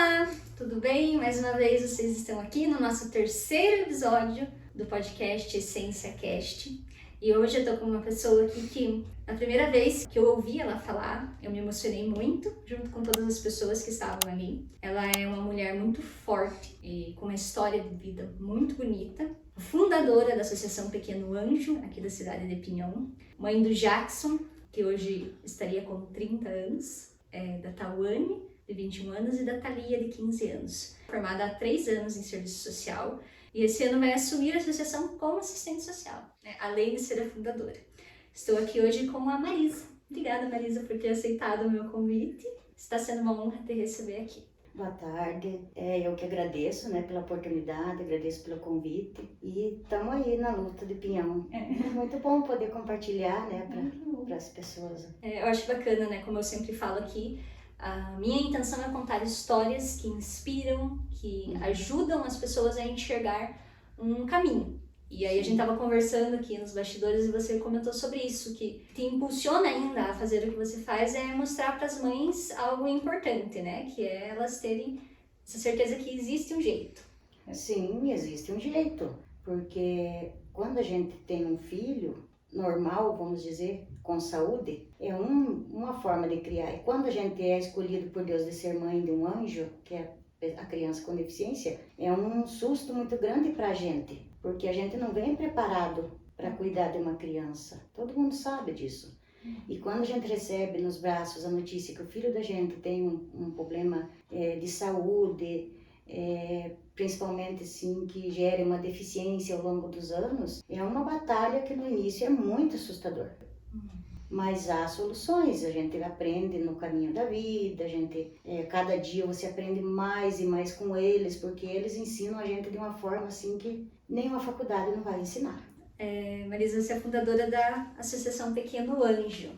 Olá, tudo bem? Mais uma vez vocês estão aqui no nosso terceiro episódio do podcast Essência Cast. E hoje eu tô com uma pessoa aqui que, a primeira vez que eu ouvi ela falar, eu me emocionei muito, junto com todas as pessoas que estavam ali. Ela é uma mulher muito forte e com uma história de vida muito bonita. Fundadora da Associação Pequeno Anjo, aqui da cidade de Pinhão. Mãe do Jackson, que hoje estaria com 30 anos, da Tawane, de 21 anos, e da Thalia, de 15 anos. Formada há 3 anos em serviço social, e esse ano vai assumir a associação como assistente social, né? Além de ser a fundadora. Estou aqui hoje com a Marisa. Obrigada, Marisa, por ter aceitado o meu convite. Está sendo uma honra te receber aqui. Boa tarde, eu que agradeço, pela oportunidade, agradeço pelo convite e estamos aí na luta de Pinhão. Muito bom poder compartilhar, para as pessoas. Eu acho bacana, como eu sempre falo aqui, a minha intenção é contar histórias que inspiram, que ajudam as pessoas a enxergar um caminho. E aí a gente estava conversando aqui nos bastidores e você comentou sobre isso, que te impulsiona ainda a fazer o que você faz é mostrar para as mães algo importante, que é elas terem essa certeza que existe um jeito. Sim, existe um jeito, porque quando a gente tem um filho normal, vamos dizer, com saúde, é uma forma de criar. E quando a gente é escolhido por Deus de ser mãe de um anjo, que é a criança com deficiência, é um susto muito grande para a gente, porque a gente não vem preparado para cuidar de uma criança. Todo mundo sabe disso. E quando a gente recebe nos braços a notícia que o filho da gente tem um problema de saúde, principalmente assim, que gere uma deficiência ao longo dos anos, é uma batalha que no início é muito assustador. Mas há soluções, a gente aprende no caminho da vida, cada dia você aprende mais e mais com eles, porque eles ensinam a gente de uma forma assim que nenhuma faculdade não vai ensinar. Marisa, você é fundadora da Associação Pequeno Anjo.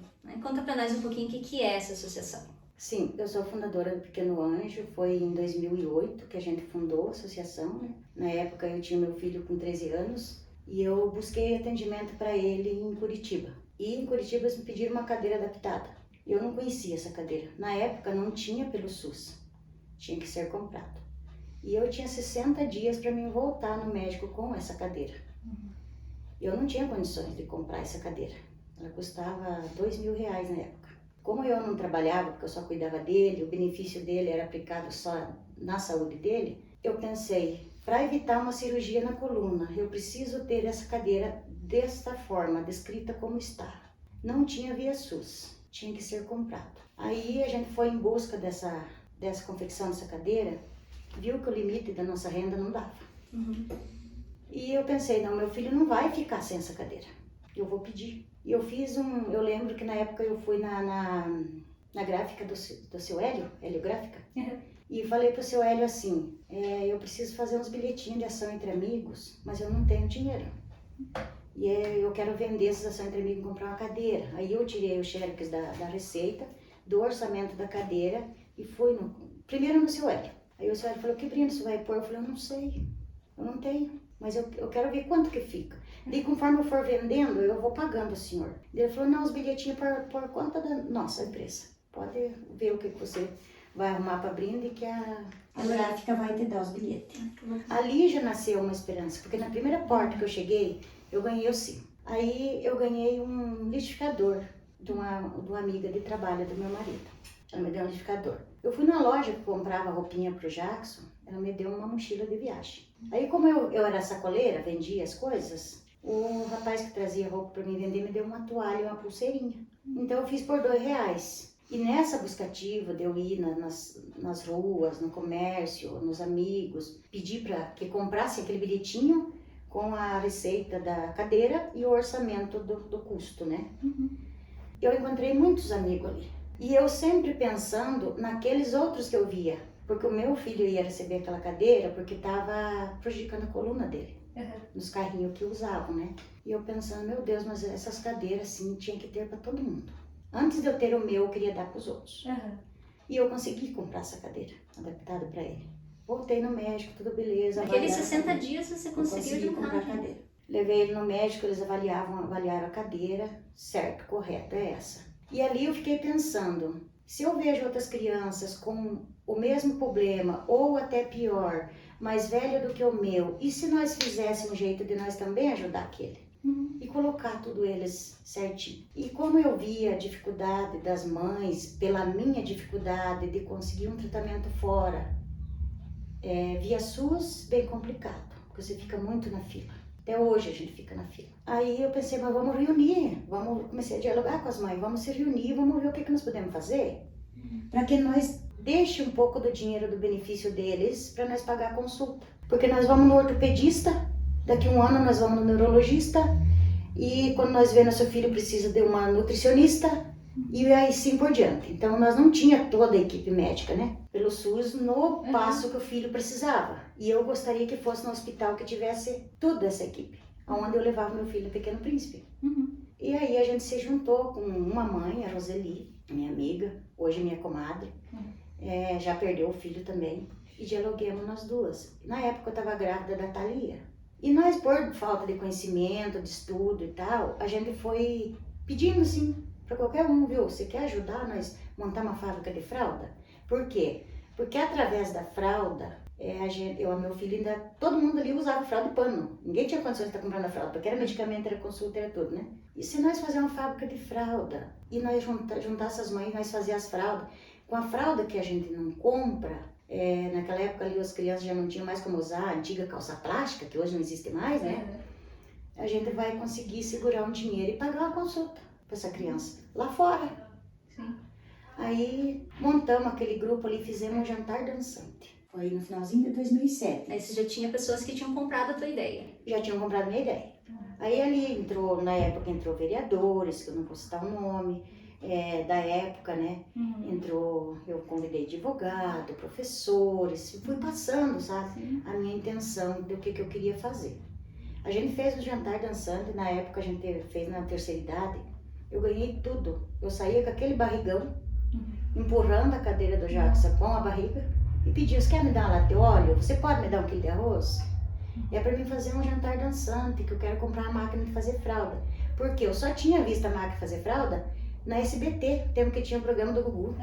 Conta pra nós um pouquinho o que é essa associação. Sim, eu sou fundadora do Pequeno Anjo, foi em 2008 que a gente fundou a associação. Na época eu tinha meu filho com 13 anos e eu busquei atendimento para ele em Curitiba. E em Curitiba eles me pediram uma cadeira adaptada. Eu não conhecia essa cadeira. Na época não tinha pelo SUS, tinha que ser comprado. E eu tinha 60 dias para mim voltar no médico com essa cadeira. Eu não tinha condições de comprar essa cadeira. Ela custava R$2.000 na época. Como eu não trabalhava, porque eu só cuidava dele, o benefício dele era aplicado só na saúde dele, eu pensei, para evitar uma cirurgia na coluna, eu preciso ter essa cadeira desta forma, descrita como está. Não tinha via SUS, tinha que ser comprado. Aí a gente foi em busca dessa confecção dessa cadeira, viu que o limite da nossa renda não dava. E eu pensei, não, meu filho não vai ficar sem essa cadeira, eu vou pedir. E eu lembro que na época eu fui na gráfica do seu Hélio Gráfica, e falei pro seu Hélio assim, eu preciso fazer uns bilhetinhos de ação entre amigos, mas eu não tenho dinheiro. E eu quero vender essas ações entre amigos e comprar uma cadeira. Aí eu tirei o xerox da receita, do orçamento da cadeira, e fui primeiro no seu Hélio. Aí o seu Hélio falou, que brinde você vai pôr? Eu falei, eu não sei, eu não tenho, mas eu quero ver quanto que fica. E conforme eu for vendendo, eu vou pagando o senhor. Ele falou, não, os bilhetinhos por conta da nossa empresa. Pode ver o que você vai arrumar para brinde, que a gráfica vai te dar os bilhetes. Ali já nasceu uma esperança, porque na primeira porta que eu cheguei, eu ganhei o sim. Aí eu ganhei um liquidificador de uma amiga de trabalho do meu marido. Ela me deu um liquidificador. Eu fui numa loja que comprava roupinha pro Jackson, ela me deu uma mochila de viagem. Aí como eu era sacoleira, vendia as coisas, o rapaz que trazia roupa para mim vender me deu uma toalha e uma pulseirinha. Então eu fiz por R$2. E nessa buscativa de eu ir nas ruas, no comércio, nos amigos, pedi para que comprasse aquele bilhetinho com a receita da cadeira e o orçamento do custo, Eu encontrei muitos amigos ali. E eu sempre pensando naqueles outros que eu via. Porque o meu filho ia receber aquela cadeira porque estava prejudicando a coluna dele. Nos carrinhos que usavam, E eu pensando, meu Deus, mas essas cadeiras assim tinha que ter para todo mundo. Antes de eu ter o meu, eu queria dar para os outros. E eu consegui comprar essa cadeira adaptada para ele. Voltei no médico, tudo beleza. Naqueles 60 dias você conseguiu comprar a cadeira. Levei ele no médico, eles avaliaram a cadeira, certo, correto, é essa. E ali eu fiquei pensando, Se eu vejo outras crianças com o mesmo problema, ou até pior, mais velha do que o meu, e se nós fizéssemos um jeito de nós também ajudar aquele? E colocar tudo eles certinho. E como eu via a dificuldade das mães, pela minha dificuldade de conseguir um tratamento fora, via SUS, bem complicado, porque você fica muito na fila. Até hoje a gente fica na fila. Aí eu pensei, mas vamos reunir, comecei a dialogar com as mães, vamos se reunir, vamos ver o que nós podemos fazer, para que nós deixe um pouco do dinheiro do benefício deles, para nós pagar a consulta. Porque nós vamos no ortopedista, daqui um ano nós vamos no neurologista, e quando nós vemos nosso filho precisa de uma nutricionista, e aí sim por diante. Então nós não tinha toda a equipe médica, né? Pelo SUS, no passo que o filho precisava. E eu gostaria que fosse no hospital que tivesse toda essa equipe, onde eu levava meu filho no Pequeno Príncipe. E aí a gente se juntou com uma mãe, a Roseli, minha amiga, hoje minha comadre, já perdeu o filho também, e dialoguemos nós duas. Na época eu estava grávida da Thalia. E nós, por falta de conhecimento, de estudo e tal, a gente foi pedindo assim, para qualquer um, viu? Você quer ajudar nós montar uma fábrica de fralda? Por quê? Porque através da fralda, meu filho ainda, todo mundo ali usava fralda de pano. Ninguém tinha condições de estar comprando a fralda, porque era medicamento, era consulta, era tudo, né? E se nós fazer uma fábrica de fralda, e nós juntar essas mães, nós fazer as fraldas, com a fralda que a gente não compra, naquela época ali as crianças já não tinham mais como usar a antiga calça plástica, que hoje não existe mais, né? A gente vai conseguir segurar um dinheiro e pagar uma consulta para essa criança lá fora. Sim. Aí montamos aquele grupo ali, fizemos um jantar dançante. Foi no finalzinho de 2007. Aí você já tinha pessoas que tinham comprado a tua ideia. Já tinham comprado minha ideia. Aí ali na época entrou vereadores, que eu não vou citar o nome, da época, né? Eu convidei advogado, professores, fui passando, sabe? A minha intenção do que eu queria fazer. A gente fez o jantar dançante, na época a gente fez na terceira idade, eu ganhei tudo. Eu saía com aquele barrigão, empurrando a cadeira do Jackson com a barriga, e pedia, você quer me dar uma lata de óleo? Você pode me dar um quilo de arroz? É para mim fazer um jantar dançante, que eu quero comprar uma máquina de fazer fralda. Porque eu só tinha visto a máquina fazer fralda na SBT, tempo que tinha o programa do Gugu.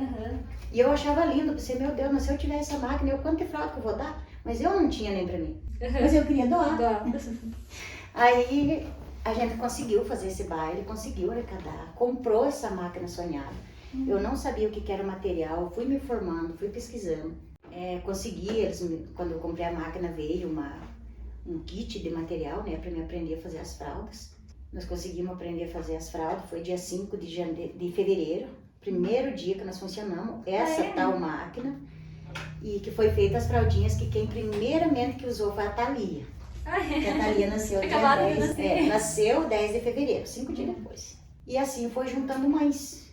E eu achava lindo, pensei, meu Deus, mas se eu tiver essa máquina, quanto de fralda que eu vou dar? Mas eu não tinha nem para mim. Mas eu queria doar. Aí a gente conseguiu fazer esse baile, conseguiu arrecadar, comprou essa máquina sonhada. Eu não sabia o que era o material, fui me formando, fui pesquisando. Consegui, quando eu comprei a máquina veio um kit de material, né, para me aprender a fazer as fraldas. Nós conseguimos aprender a fazer as fraldas, foi dia 5 de fevereiro, primeiro dia que nós funcionamos, tal máquina, e que foi feita as fraldinhas que quem primeiramente que usou foi a Thalia. Que a Thalia nasceu dia 10, nasceu 10 de fevereiro, 5 dias depois. E assim foi juntando mães.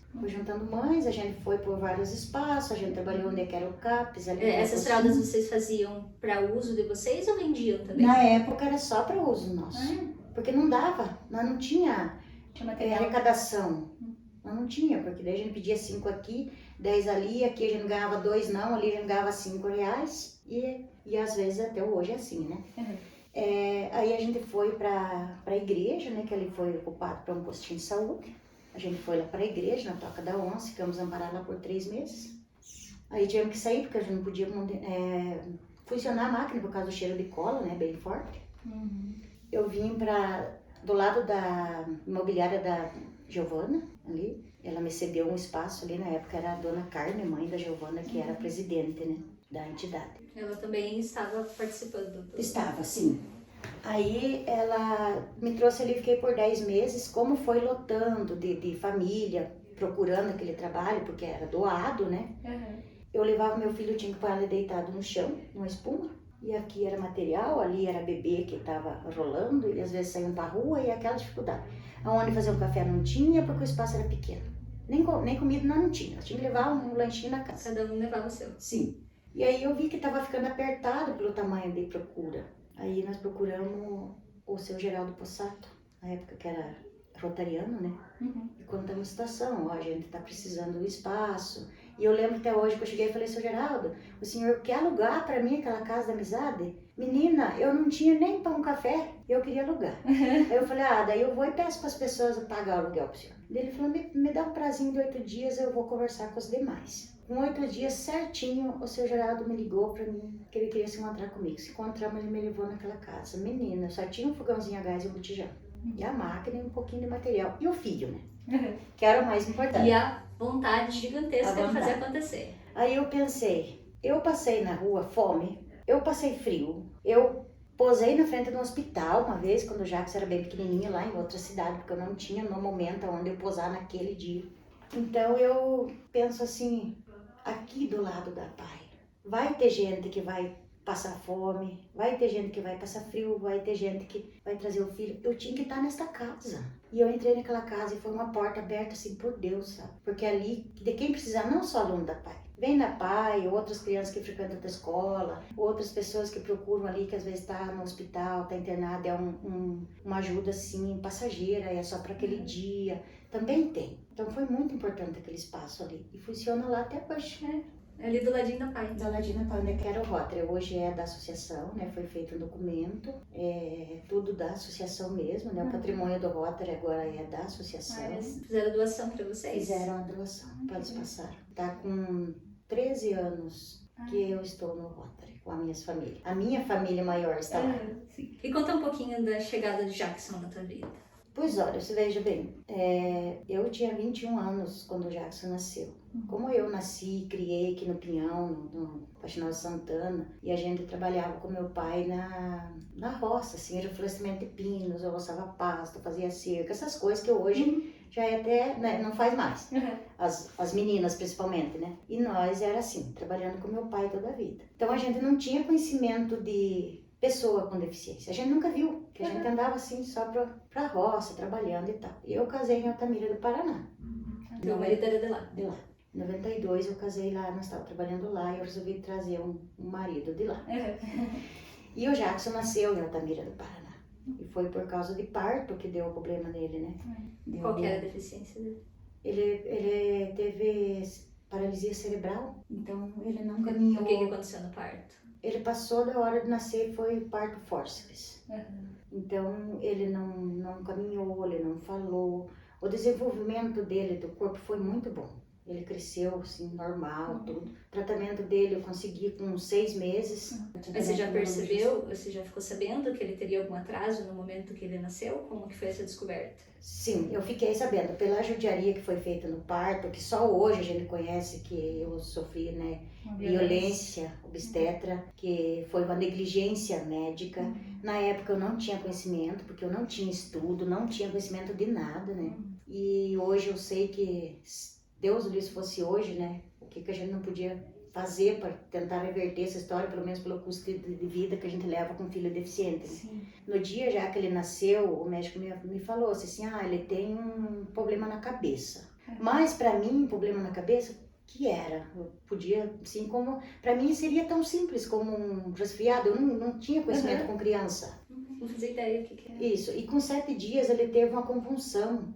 A gente foi por vários espaços, a gente trabalhou onde era o CAPES. Essas fraldas vocês faziam para uso de vocês ou vendiam também? Na época era só para uso nosso, porque não dava, nós não tinha arrecadação. Nós não tinha, porque daí a gente pedia 5 aqui, 10 ali, aqui a gente ganhava 2 não, ali a gente ganhava R$5, e às vezes até hoje é assim, né? Aí a gente foi para a igreja, né, que ali foi ocupado para um postinho de saúde. A gente foi lá para a igreja, na Toca da Onça, ficamos amparados lá por 3 meses. Aí tivemos que sair, porque a gente não podia funcionar a máquina por causa do cheiro de cola, né, bem forte. Eu vim do lado da imobiliária da Giovana, ali. Ela me cedeu um espaço ali, na época era a dona Carmen, mãe da Giovana, que era presidente, né, da entidade. Ela também estava participando? Estava, sim. Aí ela me trouxe ali, fiquei por 10 meses, como foi lotando de família, procurando aquele trabalho, porque era doado, né? Eu levava meu filho, tinha que pôr ele deitado no chão, numa espuma, e aqui era material, ali era bebê que estava rolando, e às vezes saíam pra rua, e aquela dificuldade. Aonde fazer um café não tinha, porque o espaço era pequeno. Nem comida não tinha, tinha que levar um lanchinho na casa. Cada um levava o seu? Sim. E aí eu vi que estava ficando apertado pelo tamanho de procura. Aí nós procuramos o seu Geraldo Possato, na época que era rotariano, né? E contamos a situação, a gente está precisando do espaço. E eu lembro até hoje que eu cheguei e falei, seu Geraldo, o senhor quer alugar para mim aquela casa da amizade? Menina, eu não tinha nem para um café, eu queria alugar. Aí eu falei, daí eu vou e peço para as pessoas pagar o aluguel para o senhor. Ele falou, me dá um prazinho de 8 dias, eu vou conversar com os demais. Com 8 dias certinho, o seu Geraldo me ligou pra mim que ele queria se encontrar comigo. Se encontramos, ele me levou naquela casa. Menina, só tinha um fogãozinho a gás e um botijão. E a máquina e um pouquinho de material. E o filho, né? Que era o mais importante. E a vontade gigantesca de fazer acontecer. Aí eu pensei, eu passei na rua fome, eu passei frio, eu posei na frente de um hospital uma vez, quando o Jacques era bem pequenininho lá em outra cidade, porque eu não tinha no momento onde eu posar naquele dia. Então eu penso assim, aqui do lado da Pai, vai ter gente que vai passar fome, vai ter gente que vai passar frio, vai ter gente que vai trazer o filho. Eu tinha que estar nesta casa. E eu entrei naquela casa e foi uma porta aberta assim por Deus, sabe? Porque ali, de quem precisar, não só aluno da Pai. Vem da Pai, outras crianças que frequentam a escola, outras pessoas que procuram ali, que às vezes está no hospital, está internada, é uma ajuda assim, passageira, é só para aquele dia. Também tem. Então foi muito importante aquele espaço ali. E funciona lá até hoje. Ali do ladinho da Pai. Da ladinho da Pai, onde é que era o Rotary. Hoje é da associação, né? Foi feito um documento, tudo da associação mesmo, né? O patrimônio do Rotary agora é da associação. Eles fizeram doação para vocês? Fizeram a doação, pode passar. Tá com 13 anos que eu estou no Rotary com as minhas famílias. A minha família maior está lá. Sim. E conta um pouquinho da chegada de Jackson na tua vida. Pois olha, você veja bem, eu tinha 21 anos quando o Jackson nasceu. Como eu nasci, criei aqui no Pinhão, no Faxinal de Santana, e a gente trabalhava com meu pai na roça, assim, era florescimento de pinos, eu roçava pasto, fazia cerca, essas coisas que hoje já é até, né, não faz mais. As meninas principalmente, né? E nós era assim, trabalhando com meu pai toda a vida. Então a gente não tinha conhecimento de pessoa com deficiência. A gente nunca viu, que a gente andava assim só pra roça, trabalhando e tal. E eu casei em Altamira do Paraná. Meu marido era de lá. De lá. Em 92 eu casei lá, nós estávamos trabalhando lá e eu resolvi trazer um marido de lá. E o Jackson nasceu em Altamira do Paraná. E foi por causa de parto que deu o problema nele, né? Qual que era a deficiência dele? Ele teve paralisia cerebral, então ele não caminhou. O que aconteceu no parto? Ele passou da hora de nascer e foi parto forceps. Então ele não caminhou, ele não falou. O desenvolvimento dele, do corpo, foi muito bom. Ele cresceu assim, normal, tudo. O tratamento dele eu consegui com 6 meses. Mas você já percebeu, você já ficou sabendo que ele teria algum atraso no momento que ele nasceu? Como que foi essa descoberta? Sim, eu fiquei sabendo pela judiaria que foi feita no parto, que só hoje a gente conhece que eu sofri, né, violência obstetra, que foi uma negligência médica. Na época eu não tinha conhecimento, porque eu não tinha estudo, não tinha conhecimento de nada, né? E hoje eu sei que Deus lhe fosse hoje, né? O que a gente não podia fazer para tentar reverter essa história, pelo menos pelo custo de vida que a gente leva com um filho deficiente. Né? No dia já que ele nasceu, o médico me falou assim, ele tem um problema na cabeça. Mas para mim, problema na cabeça, que era? Eu podia, assim como... Para mim seria tão simples como um resfriado, eu não tinha conhecimento com criança. Não fazia ideia do que era. Isso, e com 7 dias ele teve uma convulsão,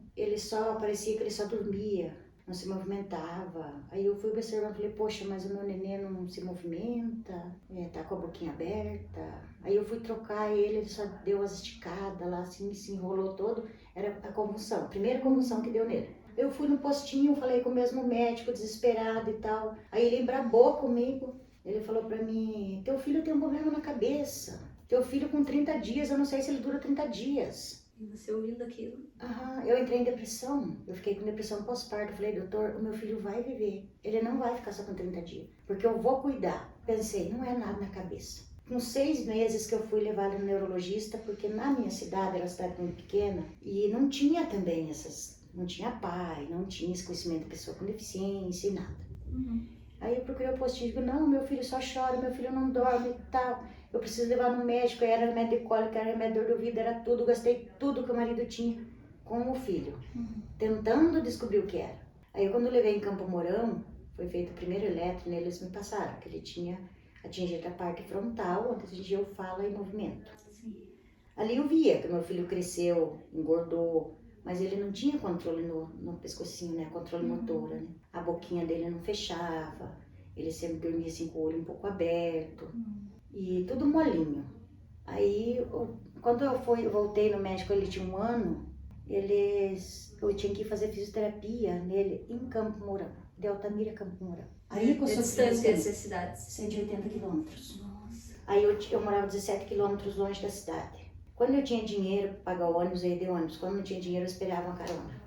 parecia que ele só dormia. Não se movimentava. Aí eu fui observando e falei, poxa, mas o meu neném não se movimenta, tá com a boquinha aberta. Aí eu fui trocar ele só deu as esticadas lá, assim, se enrolou todo. Era a convulsão, a primeira convulsão que deu nele. Eu fui no postinho, falei com o mesmo médico, desesperado e tal. Aí ele embrabou comigo. Ele falou pra mim, teu filho tem um problema na cabeça. Teu filho com 30 dias, eu não sei se ele dura 30 dias. E você ouvindo aquilo? Eu entrei em depressão, eu fiquei com depressão pós-parto, falei, doutor, o meu filho vai viver, ele não vai ficar só com 30 dias, porque eu vou cuidar. Pensei, não é nada na cabeça. Com 6 meses que eu fui levar ele no neurologista, porque na minha cidade, era uma cidade muito pequena, e não tinha também não tinha pai, não tinha esse conhecimento de pessoa com deficiência e nada. Aí eu procurei o postinho e digo, não, meu filho só chora, meu filho não dorme e tal. Eu preciso levar no médico, era remédio de cólica, era remédio de dor de ouvido, era tudo, gastei tudo que o marido tinha com o filho, tentando descobrir o que era. Aí quando eu levei em Campo Mourão, foi feito o primeiro eletro, né, eles me passaram, que ele tinha atingido a parte frontal, onde atingiu fala e movimento. Ali eu via que meu filho cresceu, engordou, mas ele não tinha controle no pescocinho, né, controle motor, né? A boquinha dele não fechava, ele sempre dormia assim com o olho um pouco aberto. E tudo molinho. Aí, quando eu voltei no médico, ele tinha 1 ano, eu tinha que fazer fisioterapia nele em Campo Mourão, de Altamira, Campo Mourão. Aí que eu sou distância dessas cidades? 180 quilômetros. Nossa. Aí eu morava 17 quilômetros longe da cidade. Quando eu tinha dinheiro para pagar o ônibus, eu ia de ônibus. Quando não tinha dinheiro, eu esperava uma carona.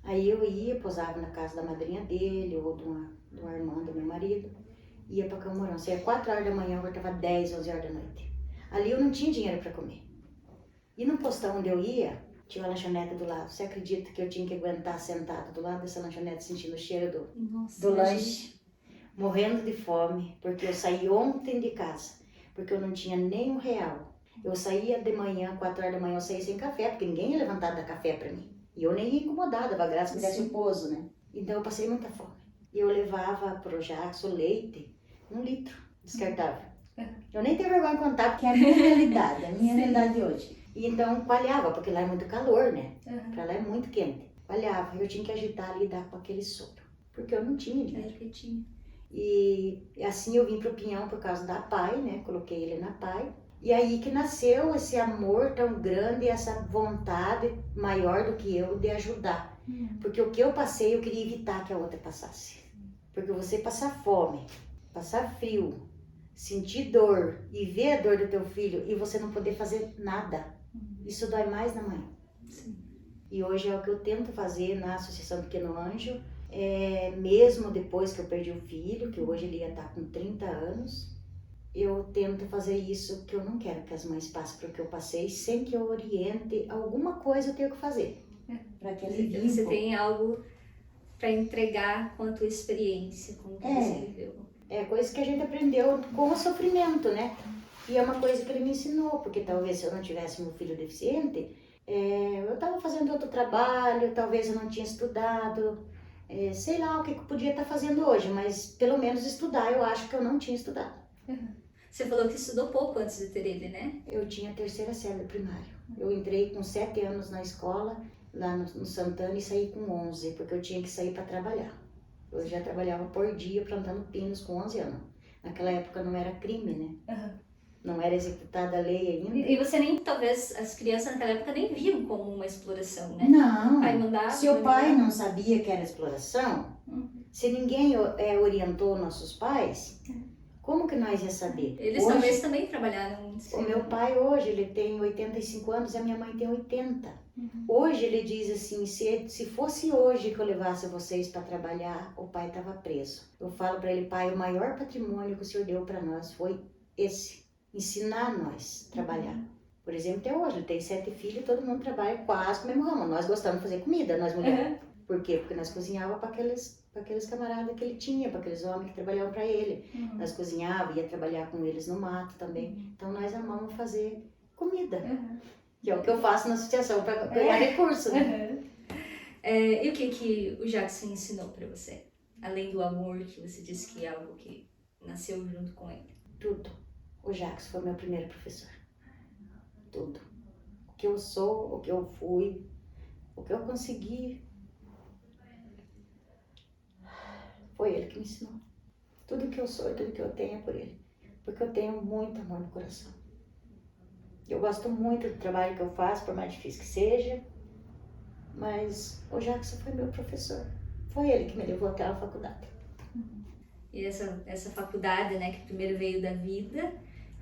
Aí eu ia, posava na casa da madrinha dele, ou de uma irmã do meu marido. Ia para Campo Mourão. Saía 4 horas da manhã, eu voltava 10, 11 horas da noite. Ali eu não tinha dinheiro para comer. E no postão onde eu ia, tinha uma lanchonete do lado. Você acredita que eu tinha que aguentar sentado do lado dessa lanchonete, sentindo o cheiro do lanche? Morrendo de fome, porque eu saí ontem de casa, porque eu não tinha nem R$1. Eu saía de manhã, 4 horas da manhã, eu saía sem café, porque ninguém ia levantar da café para mim. E eu nem ia incomodada, a graça me desse o pouso, né? Então eu passei muita fome. E eu levava pro Jackson leite, 1 litro, descartável. Eu nem tenho vergonha de contar, porque é a minha realidade, a minha realidade de hoje. E então coalhava, porque lá é muito calor, né? Pra lá é muito quente. Coalhava, eu tinha que agitar ali e dar com aquele soro, porque eu não tinha dinheiro. E assim eu vim pro Pinhão por causa da PAI, né? Coloquei ele na PAI. E aí que nasceu esse amor tão grande, essa vontade maior do que eu de ajudar. Porque o que eu passei, eu queria evitar que a outra passasse. Porque você passar fome, passar frio, sentir dor e ver a dor do teu filho e você não poder fazer nada, isso dói mais na mãe. Sim. E hoje é o que eu tento fazer na Associação Pequeno Anjo, mesmo depois que eu perdi o filho, que hoje ele ia estar com 30 anos, eu tento fazer isso, que eu não quero que as mães passem pelo que eu passei, sem que eu oriente alguma coisa eu tenho que fazer. Para que ele Você tem algo para entregar com a tua experiência, com o que você viveu. É coisa que a gente aprendeu com o sofrimento, né? E é uma coisa que ele me ensinou, porque talvez se eu não tivesse meu filho deficiente, eu estava fazendo outro trabalho, talvez eu não tinha estudado, sei lá o que eu podia estar fazendo hoje, mas pelo menos estudar eu acho que eu não tinha estudado. Você falou que estudou pouco antes de ter ele, né? Eu tinha a 3ª série primário. Eu entrei com 7 anos na escola, lá no Santana, e saí com 11, porque eu tinha que sair para trabalhar. Eu já trabalhava por dia plantando pinos com 11 anos. Naquela época não era crime, né? Não era executada a lei ainda. E você nem, talvez, as crianças naquela época nem viam como uma exploração, né? Não. Pai mandava, se o pai não sabia que era exploração, se ninguém orientou nossos pais, como que nós ia saber? Eles hoje, talvez também trabalharam. O meu pai hoje, ele tem 85 anos e a minha mãe tem 80. Hoje ele diz assim, se fosse hoje que eu levasse vocês para trabalhar, o pai estava preso. Eu falo para ele, pai, o maior patrimônio que o senhor deu para nós foi esse, ensinar nós a trabalhar. Por exemplo, até hoje, ele tem 7 filhos, todo mundo trabalha quase com o mesmo ramo. Nós gostamos de fazer comida, nós mulheres. Por quê? Porque nós cozinhávamos para aqueles camaradas que ele tinha, para aqueles homens que trabalhavam para ele. Nós cozinhávamos, ia trabalhar com eles no mato também. Então nós amamos fazer comida, que é o que eu faço na associação para ganhar recurso. Né? E o que o Jackson ensinou para você? Além do amor, que você disse que é algo que nasceu junto com ele. Tudo. O Jackson foi meu primeiro professor. Tudo. O que eu sou, o que eu fui, o que eu consegui. Foi ele que me ensinou. Tudo que eu sou e tudo que eu tenho é por ele. Porque eu tenho muito amor no coração. Eu gosto muito do trabalho que eu faço, por mais difícil que seja. Mas o Jackson foi meu professor. Foi ele que me levou àquela faculdade. E essa faculdade, né, que primeiro veio da vida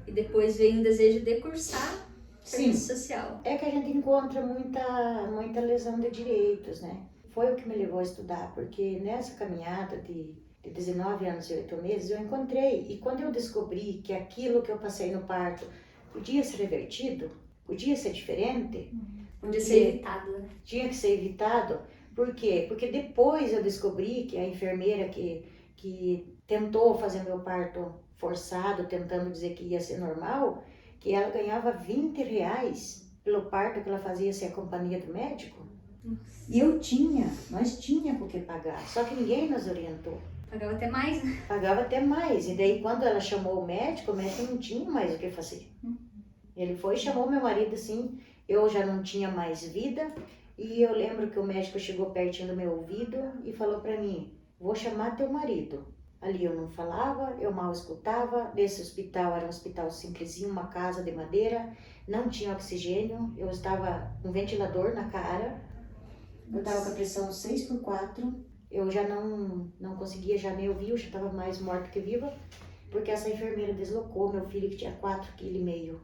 e depois veio o desejo de cursar serviço social. É que a gente encontra muita lesão de direitos, né? Foi o que me levou a estudar, porque nessa caminhada de 19 anos e 8 meses eu encontrei. E quando eu descobri que aquilo que eu passei no parto podia ser revertido, podia ser diferente, podia ser evitado, né? Tinha que ser evitado. Por quê? Porque depois eu descobri que a enfermeira que tentou fazer meu parto forçado, tentando dizer que ia ser normal, que ela ganhava R$20 pelo parto que ela fazia sem a companhia do médico. E nós tínhamos porque pagar, só que ninguém nos orientou. Pagava até mais, né? Pagava até mais, e daí quando ela chamou o médico não tinha mais o que fazer. Ele foi e chamou meu marido assim, eu já não tinha mais vida, e eu lembro que o médico chegou pertinho do meu ouvido e falou pra mim, vou chamar teu marido. Ali eu não falava, eu mal escutava, nesse hospital era um hospital simplesinho, uma casa de madeira, não tinha oxigênio, eu estava com um ventilador na cara, Eu tava com a pressão 6/4, eu já não conseguia já nem ouvir, eu já tava mais morta que viva, porque essa enfermeira deslocou meu filho que tinha 4,5 kg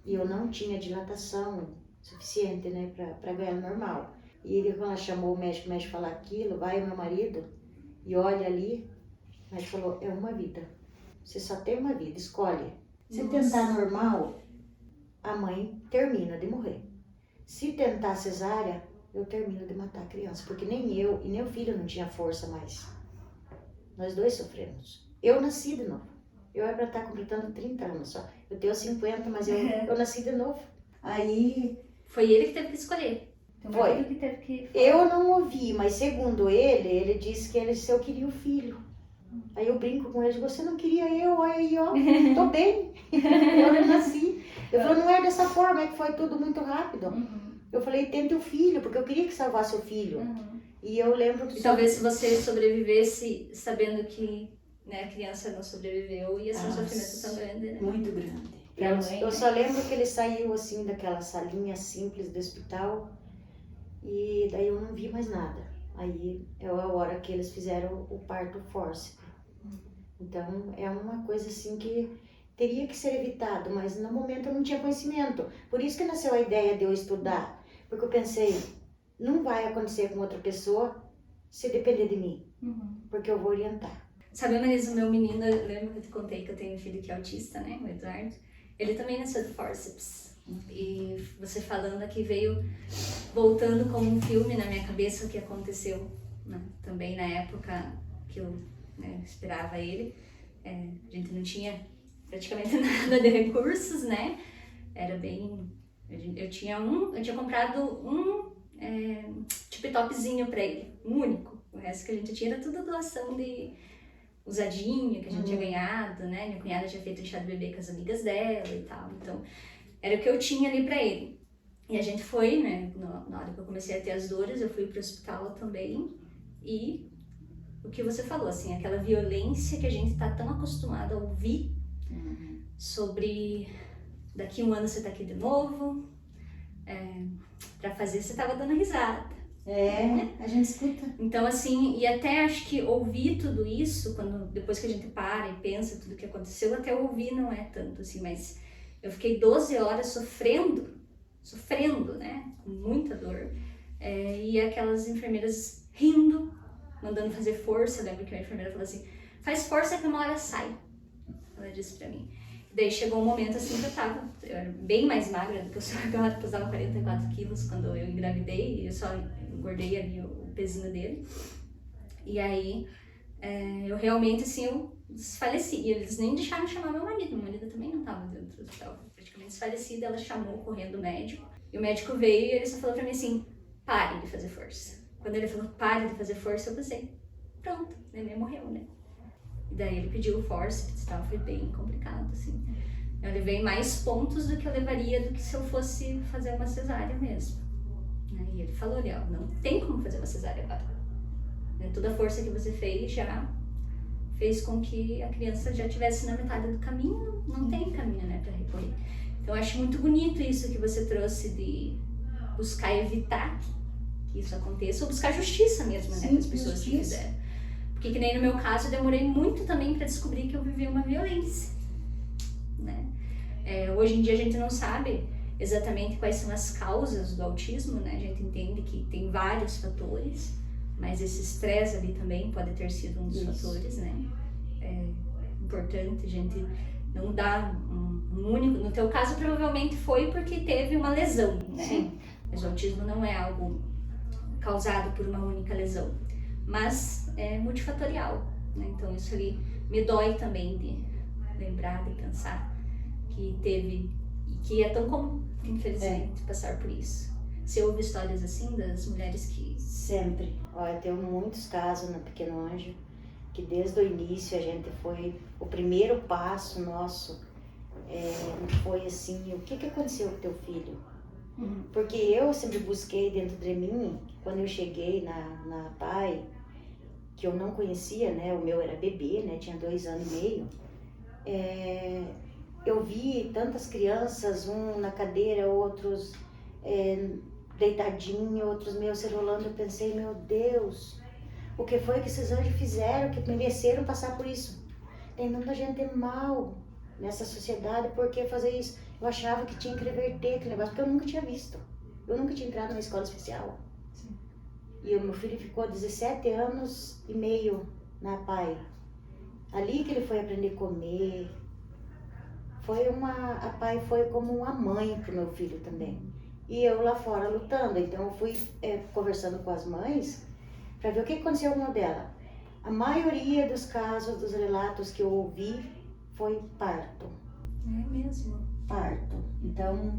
e eu não tinha dilatação suficiente, né, pra ganhar normal. E ele, quando ela chamou o médico falou aquilo, vai o meu marido e olha ali, o médico falou, é uma vida, você só tem uma vida, escolhe. Se tentar normal, a mãe termina de morrer. Se tentar cesárea, eu termino de matar a criança, porque nem eu e nem o filho não tinha força mais. Nós dois sofremos. Eu nasci de novo. Eu era para estar completando 30 anos só. Eu tenho 50, mas eu nasci de novo. Aí... Foi ele que teve que escolher. Foi. Que teve que... Eu não ouvi, mas segundo ele disse que eu queria o filho. Aí eu brinco com ele, você não queria eu, olha aí, ó, tô bem. Eu nasci. Eu falei, não é dessa forma, é que foi tudo muito rápido. Eu falei, tente o filho, porque eu queria que salvasse o filho. E eu lembro que... E talvez se você sobrevivesse sabendo que, né, a criança não sobreviveu, ia ser um sofrimento tão grande, né? Muito grande. Eu só lembro que ele saiu assim daquela salinha simples do hospital e daí eu não vi mais nada. Aí é a hora que eles fizeram o parto fórceps. Então é uma coisa assim que teria que ser evitado, mas no momento eu não tinha conhecimento. Por isso que nasceu a ideia de eu estudar, porque eu pensei, não vai acontecer com outra pessoa se depender de mim, porque eu vou orientar. Sabe, Marisa, o meu menino, eu lembro que eu te contei que eu tenho um filho que é autista, né, o Eduardo. Ele também nasceu de fórceps. E você falando aqui veio voltando como um filme na minha cabeça o que aconteceu, né? Também na época que eu, né, esperava ele. A gente não tinha praticamente nada de recursos, né? Era bem... Eu tinha comprado um tip-topzinho pra ele, um único. O resto que a gente tinha era tudo doação de usadinho que a gente tinha ganhado, né? Minha cunhada tinha feito um chá de bebê com as amigas dela e tal. Então, era o que eu tinha ali pra ele. E a gente foi, né? Na hora que eu comecei a ter as dores, eu fui pro hospital também. E o que você falou, assim, aquela violência que a gente tá tão acostumado a ouvir sobre daqui 1 ano você tá aqui de novo, pra fazer você tava dando risada. A gente escuta. Então, assim, e até acho que ouvir tudo isso, depois que a gente para e pensa tudo que aconteceu, até ouvir não é tanto, assim, mas eu fiquei 12 horas sofrendo, né, com muita dor, e aquelas enfermeiras rindo, mandando fazer força. Eu lembro que a enfermeira falou assim, faz força que uma hora sai, ela disse pra mim. Daí chegou um momento assim que eu era bem mais magra do que eu sou agora, eu pesava 44 quilos quando eu engravidei, e eu só engordei ali o pezinho dele. E aí, eu realmente, assim, eu desfaleci. E eles nem deixaram de chamar meu marido também não estava dentro do hospital, praticamente desfalecida. Ela chamou correndo o médico, e o médico veio e ele só falou pra mim assim, pare de fazer força. Quando ele falou, pare de fazer força, eu pensei, pronto, o neném morreu, né? E daí ele pediu o fórceps e tal, foi bem complicado, assim. Eu levei mais pontos do que eu levaria do que se eu fosse fazer uma cesárea mesmo. E ele falou, Léo, não tem como fazer uma cesárea agora. Toda a força que você fez já fez com que a criança já estivesse na metade do caminho, não tem caminho, né, para recorrer. Então eu acho muito bonito isso que você trouxe de buscar evitar que isso aconteça, ou buscar justiça mesmo, né, com as pessoas que fizeram. Porque que nem no meu caso, eu demorei muito também para descobrir que eu vivi uma violência, né? Hoje em dia a gente não sabe exatamente quais são as causas do autismo, né? A gente entende que tem vários fatores, mas esse estresse ali também pode ter sido um dos fatores, né? É importante a gente não dar um único... No teu caso, provavelmente foi porque teve uma lesão, né? Sim. Mas o autismo não é algo causado por uma única lesão, mas é multifatorial, né? Então isso ali me dói também de lembrar, de pensar que teve, e que é tão comum, infelizmente, passar por isso. Você ouve histórias assim das mulheres que... Sempre. Olha, tem muitos casos no Pequeno Anjo que desde o início a gente foi... O primeiro passo nosso foi assim, o que aconteceu com teu filho? Porque eu sempre busquei dentro de mim, quando eu cheguei na PAI, que eu não conhecia, né? O meu era bebê, né? Tinha 2 anos e meio. Eu vi tantas crianças, um na cadeira, outros deitadinho, outros meus se rolando. Eu pensei, meu Deus, o que foi que esses anjos fizeram, que mereceram passar por isso? Tem tanta gente mal nessa sociedade, por que fazer isso? Eu achava que tinha que reverter aquele negócio, porque eu nunca tinha visto. Eu nunca tinha entrado numa escola especial. Sim. E o meu filho ficou 17 anos e meio na PAI. Ali que ele foi aprender a comer. A PAI foi como uma mãe pro meu filho também. E eu lá fora lutando. Então eu fui conversando com as mães para ver o que aconteceu com a dela. A maioria dos casos, dos relatos que eu ouvi, foi parto. É mesmo? Parto. Então,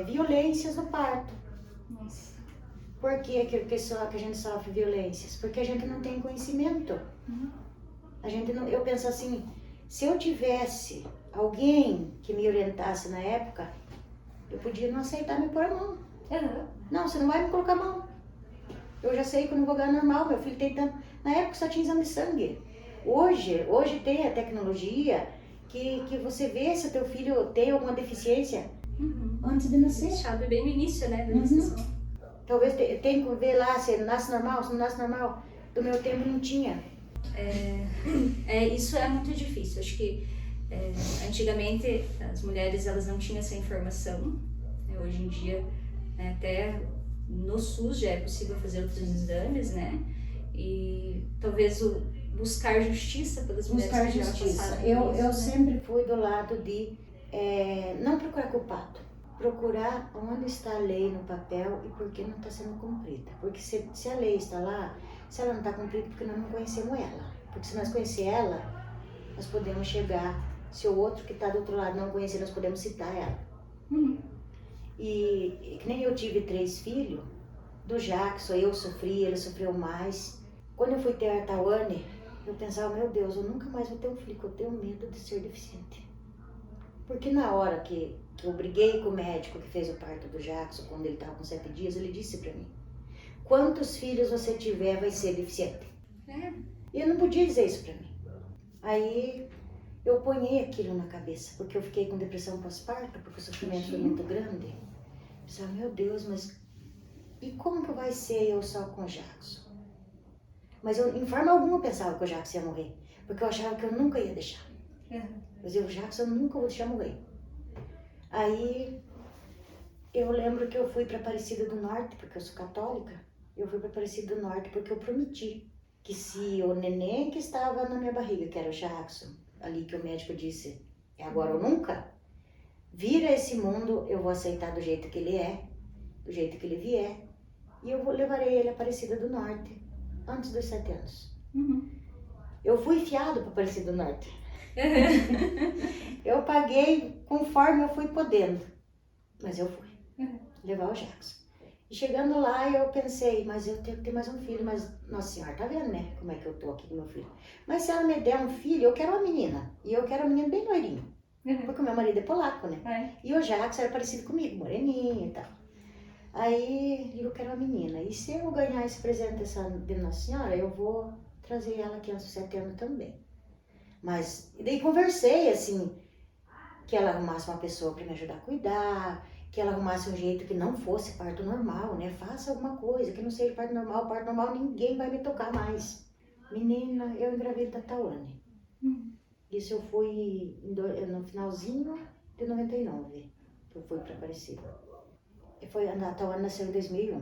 violências no parto. Nossa. Por que a gente sofre violências? Porque a gente não tem conhecimento. Eu penso assim, se eu tivesse alguém que me orientasse na época, eu podia não aceitar me pôr a mão. Não, você não vai me colocar a mão. Eu já sei que eu não vou ganhar normal, meu filho tem tanto... Na época só tinha exame de sangue. Hoje tem a tecnologia que você vê se o teu filho tem alguma deficiência antes de nascer. Sabe bem no início, né, da gestação. Talvez tenha que ver lá se nasce normal, se não nasce normal. Do meu tempo não tinha. Isso é muito difícil. Acho que antigamente as mulheres elas não tinham essa informação. Hoje em dia, até no SUS já é possível fazer outros exames, né? E talvez buscar justiça pelas mulheres que já passaram por isso, eu sempre fui do lado de não procurar culpado. Procurar onde está a lei no papel e por que não está sendo cumprida. Porque se a lei está lá, se ela não está cumprida, porque nós não conhecemos ela. Porque se nós conhecermos ela, nós podemos chegar. Se o outro que está do outro lado não conhecer, nós podemos citar ela. E que nem eu tive 3 filhos, do Jackson, eu sofri, ele sofreu mais. Quando eu fui ter a Tawane, eu pensava, meu Deus, eu nunca mais vou ter um filho, porque eu tenho medo de ser deficiente. Porque na hora que eu briguei com o médico que fez o parto do Jackson, quando ele estava com 7 dias, ele disse pra mim, quantos filhos você tiver vai ser deficiente? E eu não podia dizer isso pra mim. Aí eu ponhei aquilo na cabeça, porque eu fiquei com depressão pós-parto, porque o sofrimento foi muito grande. Eu pensava, meu Deus, mas e como que vai ser eu só com o Jackson? Mas eu, em forma alguma, pensava que o Jackson ia morrer, porque eu achava que eu nunca ia deixar. Mas o Jackson eu nunca vou deixar morrer. Aí eu lembro que eu fui para Aparecida do Norte, porque eu sou católica. Eu fui para Aparecida do Norte porque eu prometi que se o neném que estava na minha barriga, que era o Jackson, ali que o médico disse, é agora ou nunca, vir a esse mundo, eu vou aceitar do jeito que ele é, do jeito que ele vier, e eu levarei ele a Aparecida do Norte, antes dos 7 anos. Eu fui fiado para Aparecida do Norte. Eu paguei conforme eu fui podendo, mas eu fui levar o Jackson. E chegando lá eu pensei, mas eu tenho que ter mais um filho, mas Nossa Senhora, tá vendo, né, como é que eu tô aqui com meu filho. Mas se ela me der um filho, eu quero uma menina, e eu quero uma menina bem loirinha, porque o meu marido é polaco, né, e o Jackson era parecido comigo, moreninho e tal. Aí eu quero uma menina, e se eu ganhar esse presente de Nossa Senhora, eu vou trazer ela aqui aos 7 anos também. Mas, e daí conversei, assim, que ela arrumasse uma pessoa para me ajudar a cuidar, que ela arrumasse um jeito que não fosse parto normal, né? Faça alguma coisa, que não seja parto normal ninguém vai me tocar mais. Menina, eu engravidei da Tawane. Isso eu fui no finalzinho de 99, que eu fui para Aparecida. A Tawane nasceu em 2001.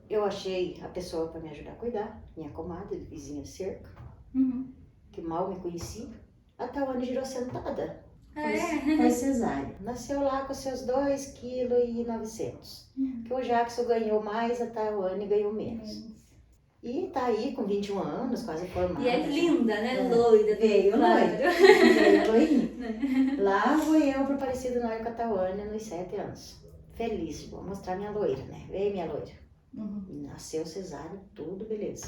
Eu achei a pessoa para me ajudar a cuidar, minha comadre, vizinha de cerca, que mal me conhecia. A Tawane girou sentada. Foi cesárea. Nasceu lá com seus 2,9 kg. Que o Jackson ganhou mais, a Tawane ganhou menos. E tá aí com 21 anos, quase formada. E é linda, né? Loira. Veio loira. Veio loirinha. Lá vou eu para Aparecida do Norte com a Tawane nos 7 anos. Feliz, vou mostrar minha loira, né? Veio minha loira. Nasceu cesárea, tudo beleza.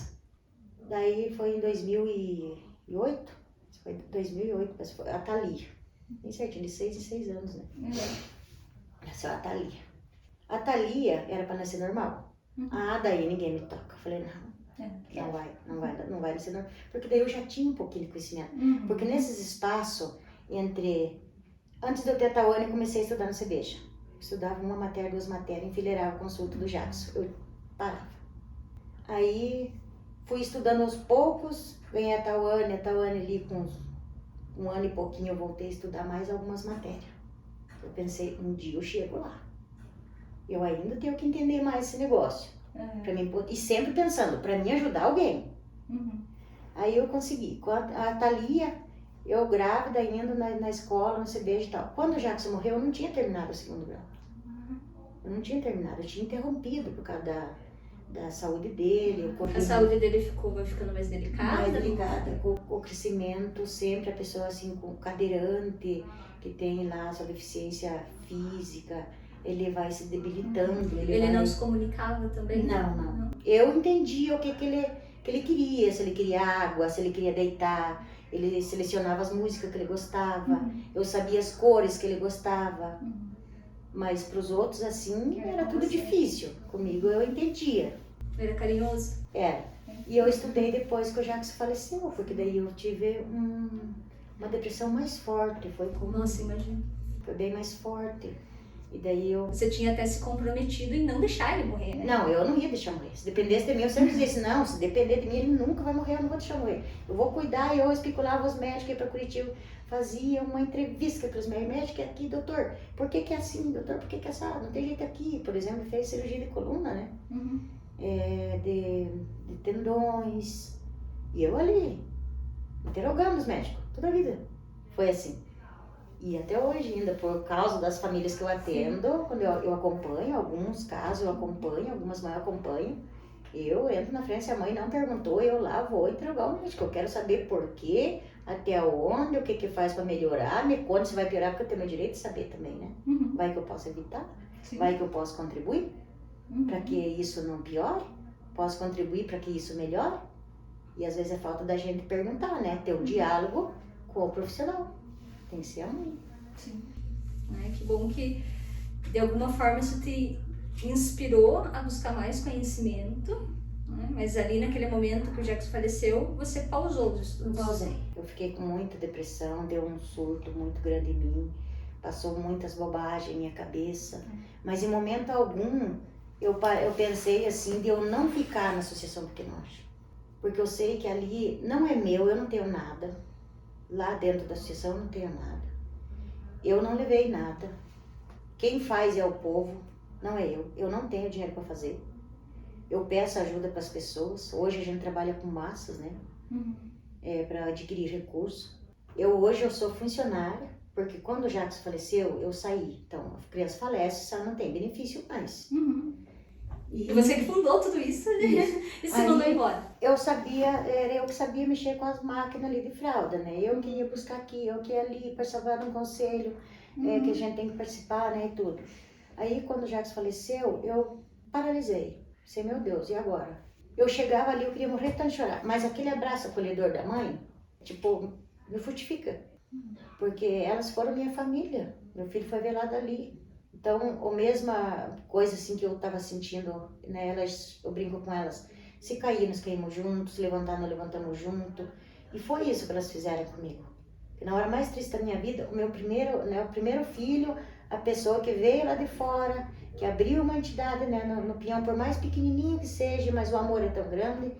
Daí foi em 2008, foi 2008, mas foi a Thalia. Bem certinho, de 6 em 6 anos, né? Nasceu a Thalia. A Thalia era para nascer normal. Daí ninguém me toca. Eu falei, não vai nascer normal. Porque daí eu já tinha um pouquinho de conhecimento. Porque nesses espaços, antes de eu ter a Tawane, eu comecei a estudar no CBJ. estudava uma matéria, 2 matérias, enfileirava a consulta do Jackson. Eu parava. Aí fui estudando aos poucos, ganhei a tal ano ali com um ano e pouquinho eu voltei a estudar mais algumas matérias. Eu pensei, um dia eu chego lá. Eu ainda tenho que entender mais esse negócio. Pra mim, e sempre pensando, para mim ajudar alguém. Aí eu consegui. Com a Thalia, eu grávida, indo na escola, no CBJ e tal. Quando o Jackson morreu, eu não tinha terminado o 2º grau. Eu não tinha terminado, eu tinha interrompido por causa da saúde dele. A saúde dele vai ficando mais delicada? Mais delicada, com o crescimento, sempre a pessoa assim, com cadeirante, que tem lá sua deficiência física, ele vai se debilitando. Ele não se comunicava também? Não. Eu entendia o que ele queria, se ele queria água, se ele queria deitar. Ele selecionava as músicas que ele gostava, eu sabia as cores que ele gostava. Mas para os outros, assim, era tudo difícil. Comigo eu entendia. Era carinhoso? Era. E eu estudei depois que o Jackson faleceu, porque daí eu tive uma depressão mais forte. Nossa, imagina. Foi bem mais forte. E daí Você tinha até se comprometido em não deixar ele morrer, né? Não, eu não ia deixar morrer. Se dependesse de mim, eu sempre dizia assim, não, se depender de mim, ele nunca vai morrer, eu não vou deixar morrer. Eu vou cuidar, eu especulava os médicos, ia pra Curitiba, fazia uma entrevista com os médicos aqui, doutor, por que é assim, doutor, por que é assim? Não tem jeito aqui. Por exemplo, fez cirurgia de coluna, né? De tendões. E eu ali, interrogando os médicos, toda a vida. Foi assim. E até hoje ainda, por causa das famílias que eu atendo, quando eu acompanho, alguns casos eu acompanho, algumas mães eu acompanho, eu entro na frente, se a mãe não perguntou, eu lá vou interrogar o médico. Eu quero saber por quê, até onde, o que faz para melhorar, me conta se vai piorar, porque eu tenho meu direito de saber também, né? Vai que eu posso evitar, vai que eu posso contribuir para que isso não piore, posso contribuir para que isso melhore. E às vezes é falta da gente perguntar, né? Ter um diálogo com o profissional. Tem que ser a mãe. Sim. Que bom que de alguma forma isso te inspirou a buscar mais conhecimento, né? Mas ali naquele momento que o Jackson faleceu, você pausou os estudos. Pausei. Eu fiquei com muita depressão, deu um surto muito grande em mim, passou muitas bobagens em minha cabeça, mas em momento algum eu pensei assim de eu não ficar na Associação Pequeno Anjo, porque eu sei que ali não é meu, eu não tenho nada. Lá dentro da associação não tenho nada. Eu não levei nada. Quem faz é o povo, não é eu. Eu não tenho dinheiro para fazer. Eu peço ajuda para as pessoas. Hoje a gente trabalha com massas, né? Para adquirir recursos. Hoje eu sou funcionária, porque quando o Jackson faleceu, eu saí. Então, a criança falece, só não tem benefício mais. E você que fundou tudo isso, né? E se mandou embora? Era eu que sabia mexer com as máquinas ali de fralda, né? Eu que ia buscar aqui, eu que ia ali participar de um conselho, que a gente tem que participar, né, e tudo. Aí, quando o Jackson faleceu, eu paralisei. Pensei, meu Deus, e agora? Eu chegava ali, eu queria morrer de tanto chorar. Mas aquele abraço acolhedor da mãe, tipo, me fortifica. Porque elas foram minha família. Meu filho foi velado ali. Então, a mesma coisa assim que eu estava sentindo, né, eu brinco com elas, se cair, nós caímos juntos, se levantar, nós levantamos junto. E foi isso que elas fizeram comigo. E na hora mais triste da minha vida, o primeiro filho, a pessoa que veio lá de fora, que abriu uma entidade, né, no peão, por mais pequenininho que seja, mas o amor é tão grande,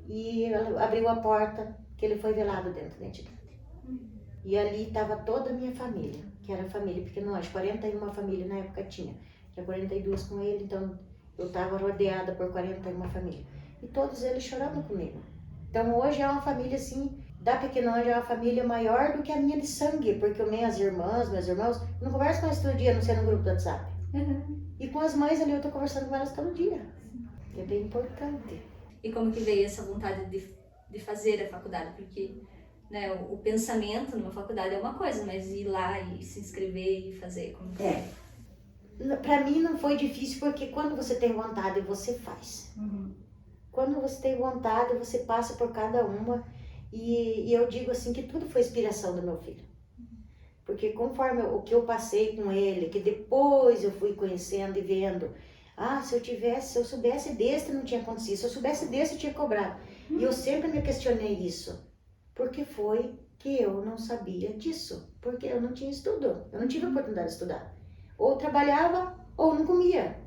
e ela abriu a porta, que ele foi velado dentro da entidade. E ali estava toda a minha família, que era a família Pequeno Anjo, 41 famílias na época tinha. Tinha 42 com ele, então eu estava rodeada por 41 famílias. E todos eles chorando comigo. Então hoje é uma família assim, da Pequeno Anjo é uma família maior do que a minha de sangue, porque minhas irmãs, meus irmãos, eu não converso com eles todo dia, a não ser no grupo do WhatsApp. E com as mães ali eu estou conversando com elas todo dia. É bem importante. E como que veio essa vontade de fazer a faculdade? Porque, né, o pensamento numa faculdade é uma coisa, mas ir lá e se inscrever e fazer como que é? Para mim não foi difícil, porque quando você tem vontade, você faz. Quando você tem vontade, você passa por cada uma. E eu digo assim que tudo foi inspiração do meu filho. Porque conforme o que eu passei com ele, que depois eu fui conhecendo e vendo, se eu soubesse desse, não tinha acontecido. Se eu soubesse desse, eu tinha cobrado. E eu sempre me questionei isso. Porque foi que eu não sabia disso. Porque eu não tinha estudo. Eu não tive a oportunidade de estudar. Ou trabalhava ou não comia.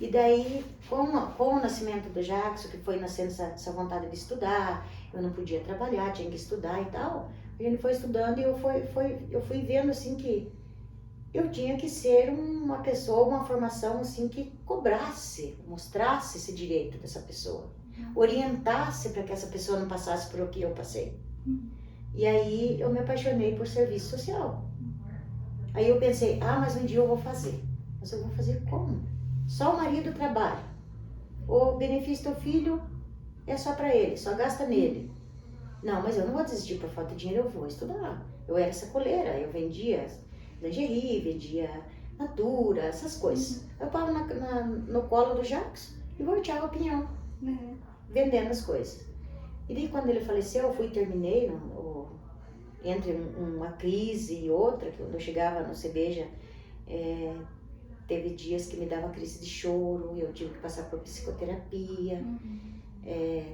E daí, com o nascimento do Jackson, que foi nascendo essa vontade de estudar, eu não podia trabalhar, tinha que estudar e tal, a gente foi estudando e eu fui vendo assim que eu tinha que ser uma pessoa, uma formação assim que cobrasse, mostrasse esse direito dessa pessoa, orientasse para que essa pessoa não passasse por o que eu passei. E aí eu me apaixonei por serviço social. Aí eu pensei, mas um dia eu vou fazer. Mas eu vou fazer como? Só o marido trabalha. O benefício do filho é só para ele, só gasta nele. Não, mas eu não vou desistir por falta de dinheiro, eu vou estudar. Eu era sacoleira, eu vendia lingerie, vendia natura, essas coisas. Eu paro no colo do Jackson e volteava o pinhão, vendendo as coisas. E daí quando ele faleceu, eu fui e terminei, entre uma crise e outra, que quando eu chegava no Cebeja, teve dias que me dava crise de choro, eu tive que passar por psicoterapia,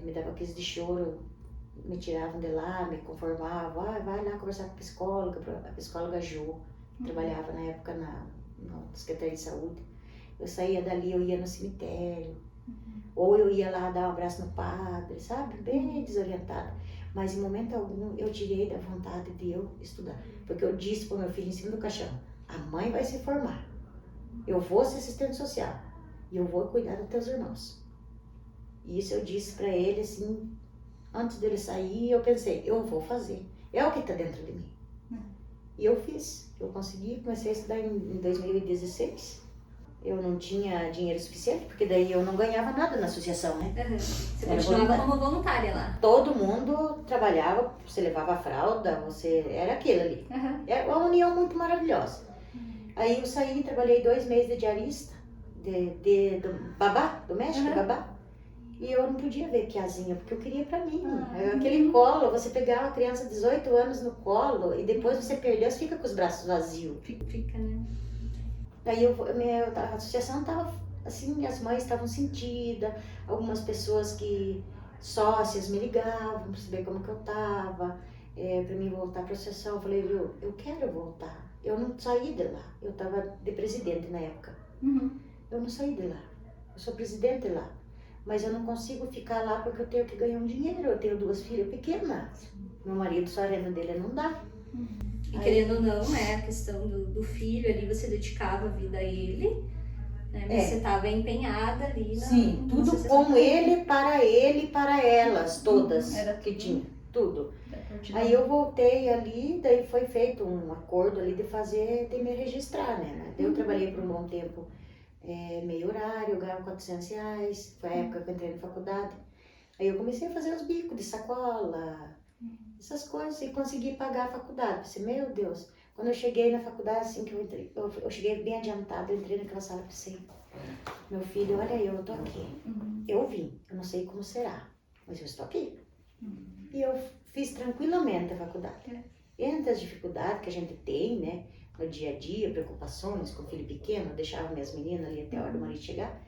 me dava crise de choro, me tiravam de lá, me conformavam, vai lá conversar com a psicóloga Jo, trabalhava na época na Secretaria de Saúde. Eu saía dali, eu ia no cemitério, ou eu ia lá dar um abraço no padre, sabe? Bem desorientada. Mas em momento algum eu tirei da vontade de eu estudar, porque eu disse para o meu filho em cima do caixão, a mãe vai se formar, eu vou ser assistente social e eu vou cuidar dos teus irmãos. E isso eu disse para ele assim, antes dele sair, eu pensei, eu vou fazer, é o que está dentro de mim. E eu fiz, eu consegui, comecei a estudar em 2016. Eu não tinha dinheiro suficiente, porque daí eu não ganhava nada na associação, né? Você continuava como voluntária lá? Todo mundo trabalhava, você levava a fralda, era aquilo ali. É uma união muito maravilhosa. Aí eu saí, trabalhei 2 meses de diarista, do babá, doméstica, babá. E eu não podia ver Piazinha, porque eu queria pra mim. Aquele colo, você pegava a criança de 18 anos no colo e depois você perdeu, você fica com os braços vazios. Fica, né? Daí a associação estava assim, as mães estavam sentidas, algumas pessoas que sócias me ligavam para saber como que eu estava, para mim voltar para a associação. Eu falei, viu, eu quero voltar. Eu não saí de lá, eu estava de presidente na época. Eu não saí de lá, eu sou presidente lá. Mas eu não consigo ficar lá porque eu tenho que ganhar um dinheiro, eu tenho 2 filhas pequenas. Meu marido, só a renda dele não dá. E querendo ou não, a questão do filho ali, você dedicava a vida a ele, né? Mas você estava empenhada ali na... Sim, tudo com ele, para elas, todas que tinha, tudo. Aí eu voltei ali, daí foi feito um acordo ali de me registrar, né? Daí eu trabalhei por um bom tempo, meio horário, eu ganhava R$400, foi a época que eu entrei na faculdade. Aí eu comecei a fazer os bicos de sacola, essas coisas, e consegui pagar a faculdade. Pensei, meu Deus, quando eu cheguei na faculdade, assim que eu entrei, eu cheguei bem adiantada, eu entrei naquela sala e pensei, meu filho, olha eu tô aqui, eu vim, eu não sei como será, mas eu estou aqui. E eu fiz tranquilamente a faculdade. Entre as dificuldades que a gente tem, né, no dia a dia, preocupações com o filho pequeno, eu deixava minhas meninas ali até a hora do marido chegar,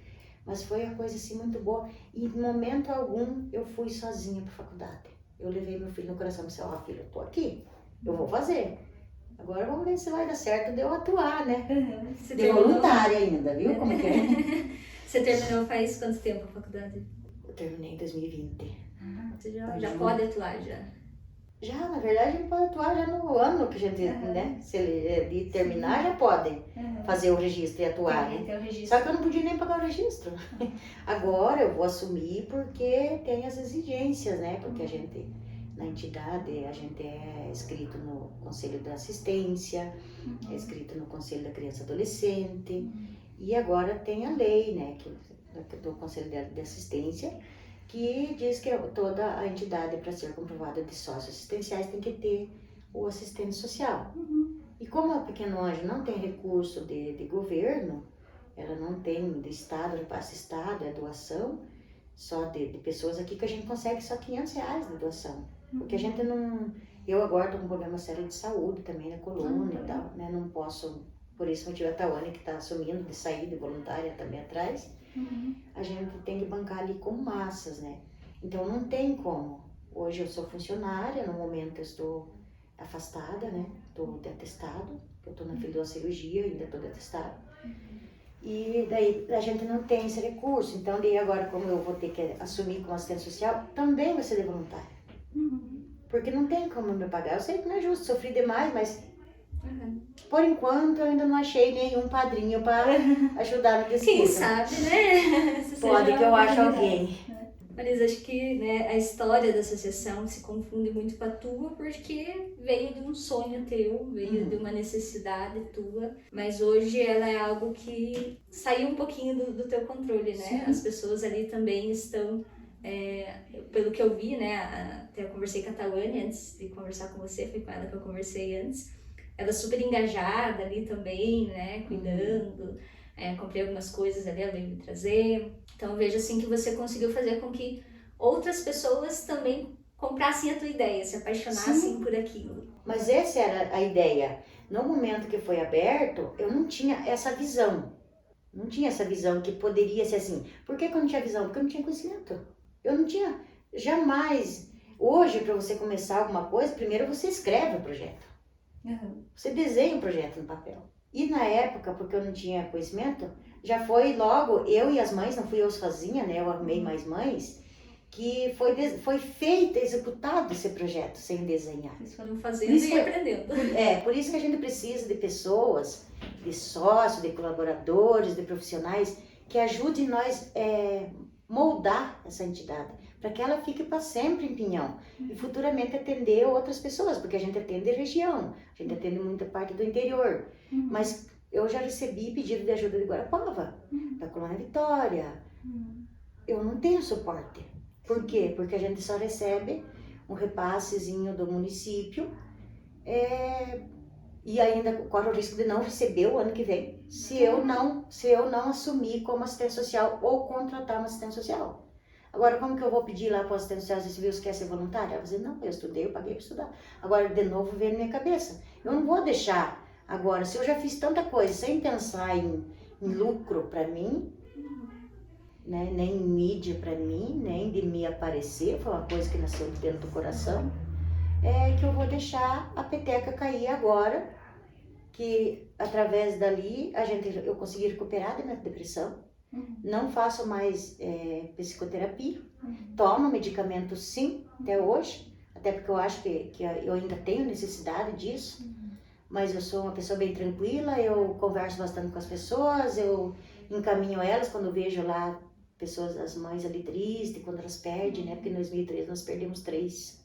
mas foi uma coisa assim muito boa. E em momento algum eu fui sozinha para a faculdade. Eu levei meu filho no coração e disse, filho, eu tô aqui, eu vou fazer. Agora vamos ver se vai dar certo de eu atuar, né? De voluntária ainda, viu como que é? Você terminou faz quanto tempo a faculdade? Eu terminei em 2020. Você já pode atuar já? Já, na verdade, a gente pode atuar já no ano que a gente, né? Se ele de terminar, já podem fazer o registro e atuar, né? Só que eu não podia nem pagar o registro. Agora eu vou assumir porque tem as exigências, né? Porque a gente, na entidade, a gente é inscrito no Conselho da Assistência, é inscrito no Conselho da Criança e Adolescente, e agora tem a lei, né? Do Conselho de Assistência, que diz que toda a entidade, para ser comprovada de sócios assistenciais, tem que ter o assistente social. E como a Pequeno Anjo não tem recurso de governo, ela não tem de Estado, passa Estado, é doação, só de pessoas aqui que a gente consegue só R$500 de doação. Porque a gente não... Eu agora estou com um problema sério de saúde também na coluna e tal, né? Não posso... Por esse motivo a Tawane, que está assumindo de sair de voluntária também atrás, a gente tem que bancar ali com massas, né? Então não tem como. Hoje eu sou funcionária, no momento eu estou afastada, né? Estou de atestado, Eu tô na fila de uma cirurgia, ainda tô detestada. E daí a gente não tem esse recurso. Então, daí agora, como eu vou ter que assumir como assistente social, também vai ser de voluntário. Porque não tem como me pagar. Eu sei que não é justo, sofri demais, mas por enquanto eu ainda não achei nenhum padrinho para ajudar no disputa. Quem sabe, né? Pode que eu ache alguém. Mas acho que, né, a história da associação se confunde muito com a tua, porque veio de um sonho teu, veio de uma necessidade tua, mas hoje ela é algo que saiu um pouquinho do teu controle, né? Sim. As pessoas ali também estão, pelo que eu vi, né, até eu conversei com a Tawane antes de conversar com você, foi com ela que eu conversei antes, ela super engajada ali também, né, cuidando, comprei algumas coisas ali, ela veio me trazer. Então eu vejo assim que você conseguiu fazer com que outras pessoas também comprassem a tua ideia, se apaixonassem por aquilo. Mas essa era a ideia. No momento que foi aberto, eu não tinha essa visão. Não tinha essa visão que poderia ser assim. Por que eu não tinha visão? Porque eu não tinha conhecimento. Eu não tinha jamais. Hoje, para você começar alguma coisa, primeiro você escreve o projeto. Você desenha o projeto no papel. E na época, porque eu não tinha conhecimento, já foi logo, eu e as mães, não fui eu sozinha, né? Eu arrumei mais mães, que foi feito, executado esse projeto sem desenhar. Eles foram fazendo e aprendendo. Por isso que a gente precisa de pessoas, de sócios, de colaboradores, de profissionais que ajudem nós moldar essa entidade, para que ela fique para sempre em Pinhão e futuramente atender outras pessoas, porque a gente atende região, a gente atende muita parte do interior, mas eu já recebi pedido de ajuda de Guarapuava, da Colônia Vitória. Eu não tenho suporte. Por quê? Porque a gente só recebe um repassezinho do município e ainda corre o risco de não receber o ano que vem, se eu não assumir como assistente social ou contratar uma assistente social. Agora, como que eu vou pedir lá para o assistente social civil se quer ser voluntária? Eu vou dizer, não, eu estudei, eu paguei para estudar. Agora, de novo, vem na minha cabeça. Eu não vou deixar. Agora, se eu já fiz tanta coisa sem pensar em lucro para mim, né, nem em mídia para mim, nem de me aparecer, foi uma coisa que nasceu dentro do coração, que eu vou deixar a peteca cair agora, que através dali eu consegui recuperar da minha depressão. Não faço mais psicoterapia, tomo medicamento sim, até hoje, até porque eu acho que eu ainda tenho necessidade disso, mas eu sou uma pessoa bem tranquila, eu converso bastante com as pessoas, eu encaminho elas quando vejo lá pessoas, as mães ali tristes, quando elas perdem, né, porque em 2013 nós perdemos três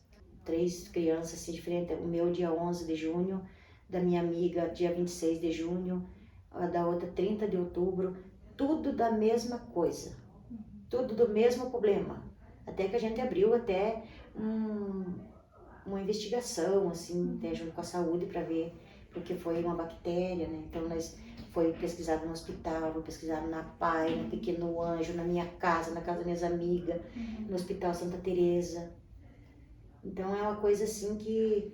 crianças assim diferentes, o meu dia 11 de junho, da minha amiga dia 26 de junho, a da outra 30 de outubro, tudo da mesma coisa, tudo do mesmo problema. Até que a gente abriu até uma investigação, assim, até junto com a saúde para ver, porque foi uma bactéria, né? Então nós foi pesquisado no hospital, foi pesquisado na PAI, no Pequeno Anjo, na minha casa, na casa das minhas amigas, no Hospital Santa Teresa. Então é uma coisa assim que...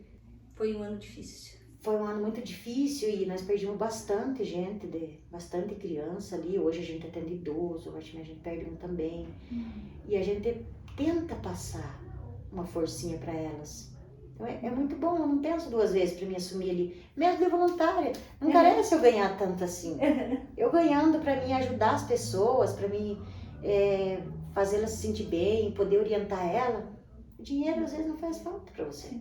Foi um ano difícil. Foi um ano muito difícil e nós perdemos bastante gente, bastante criança ali. Hoje a gente atende idoso, hoje a gente perde um também. E a gente tenta passar uma forcinha para elas. Então é muito bom, eu não penso duas vezes para me assumir ali. Mesmo de voluntária, não carece eu ganhar tanto assim. Eu ganhando para mim ajudar as pessoas, para mim fazê-las se sentir bem, poder orientar ela. O dinheiro às vezes não faz falta para você.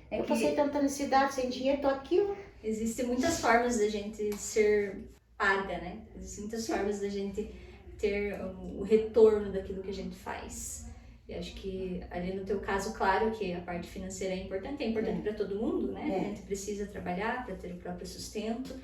Eu passei tanta necessidade sem dinheiro, tô aqui, ó. Existem muitas formas da gente ser paga, né? Existem muitas formas da gente ter o retorno daquilo que a gente faz. E acho que ali no teu caso, claro que a parte financeira é importante para todo mundo, né? A gente precisa trabalhar para ter o próprio sustento,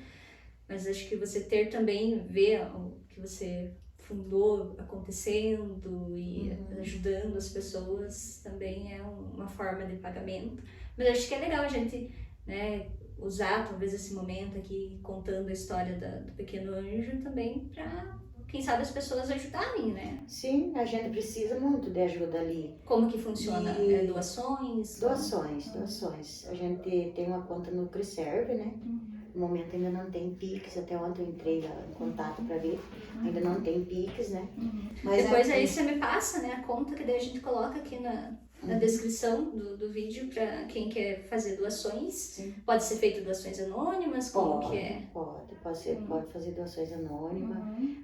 mas acho que você ter também, ver o que você fundou acontecendo e ajudando as pessoas também é uma forma de pagamento. Mas acho que é legal a gente, né, usar talvez esse momento aqui contando a história do Pequeno Anjo também para, quem sabe, as pessoas ajudarem, né? Sim, a gente precisa muito de ajuda ali. Como que funciona? Doações? Doações. A gente tem uma conta no Criserve, né? No momento ainda não tem Pix, até ontem eu entrei em contato para ver, ainda não tem Pix, né? Mas depois aí você me passa, né, a conta que daí a gente coloca aqui na descrição do vídeo para quem quer fazer doações. Sim. Pode ser feito doações anônimas? Como que é? Pode fazer doações anônimas,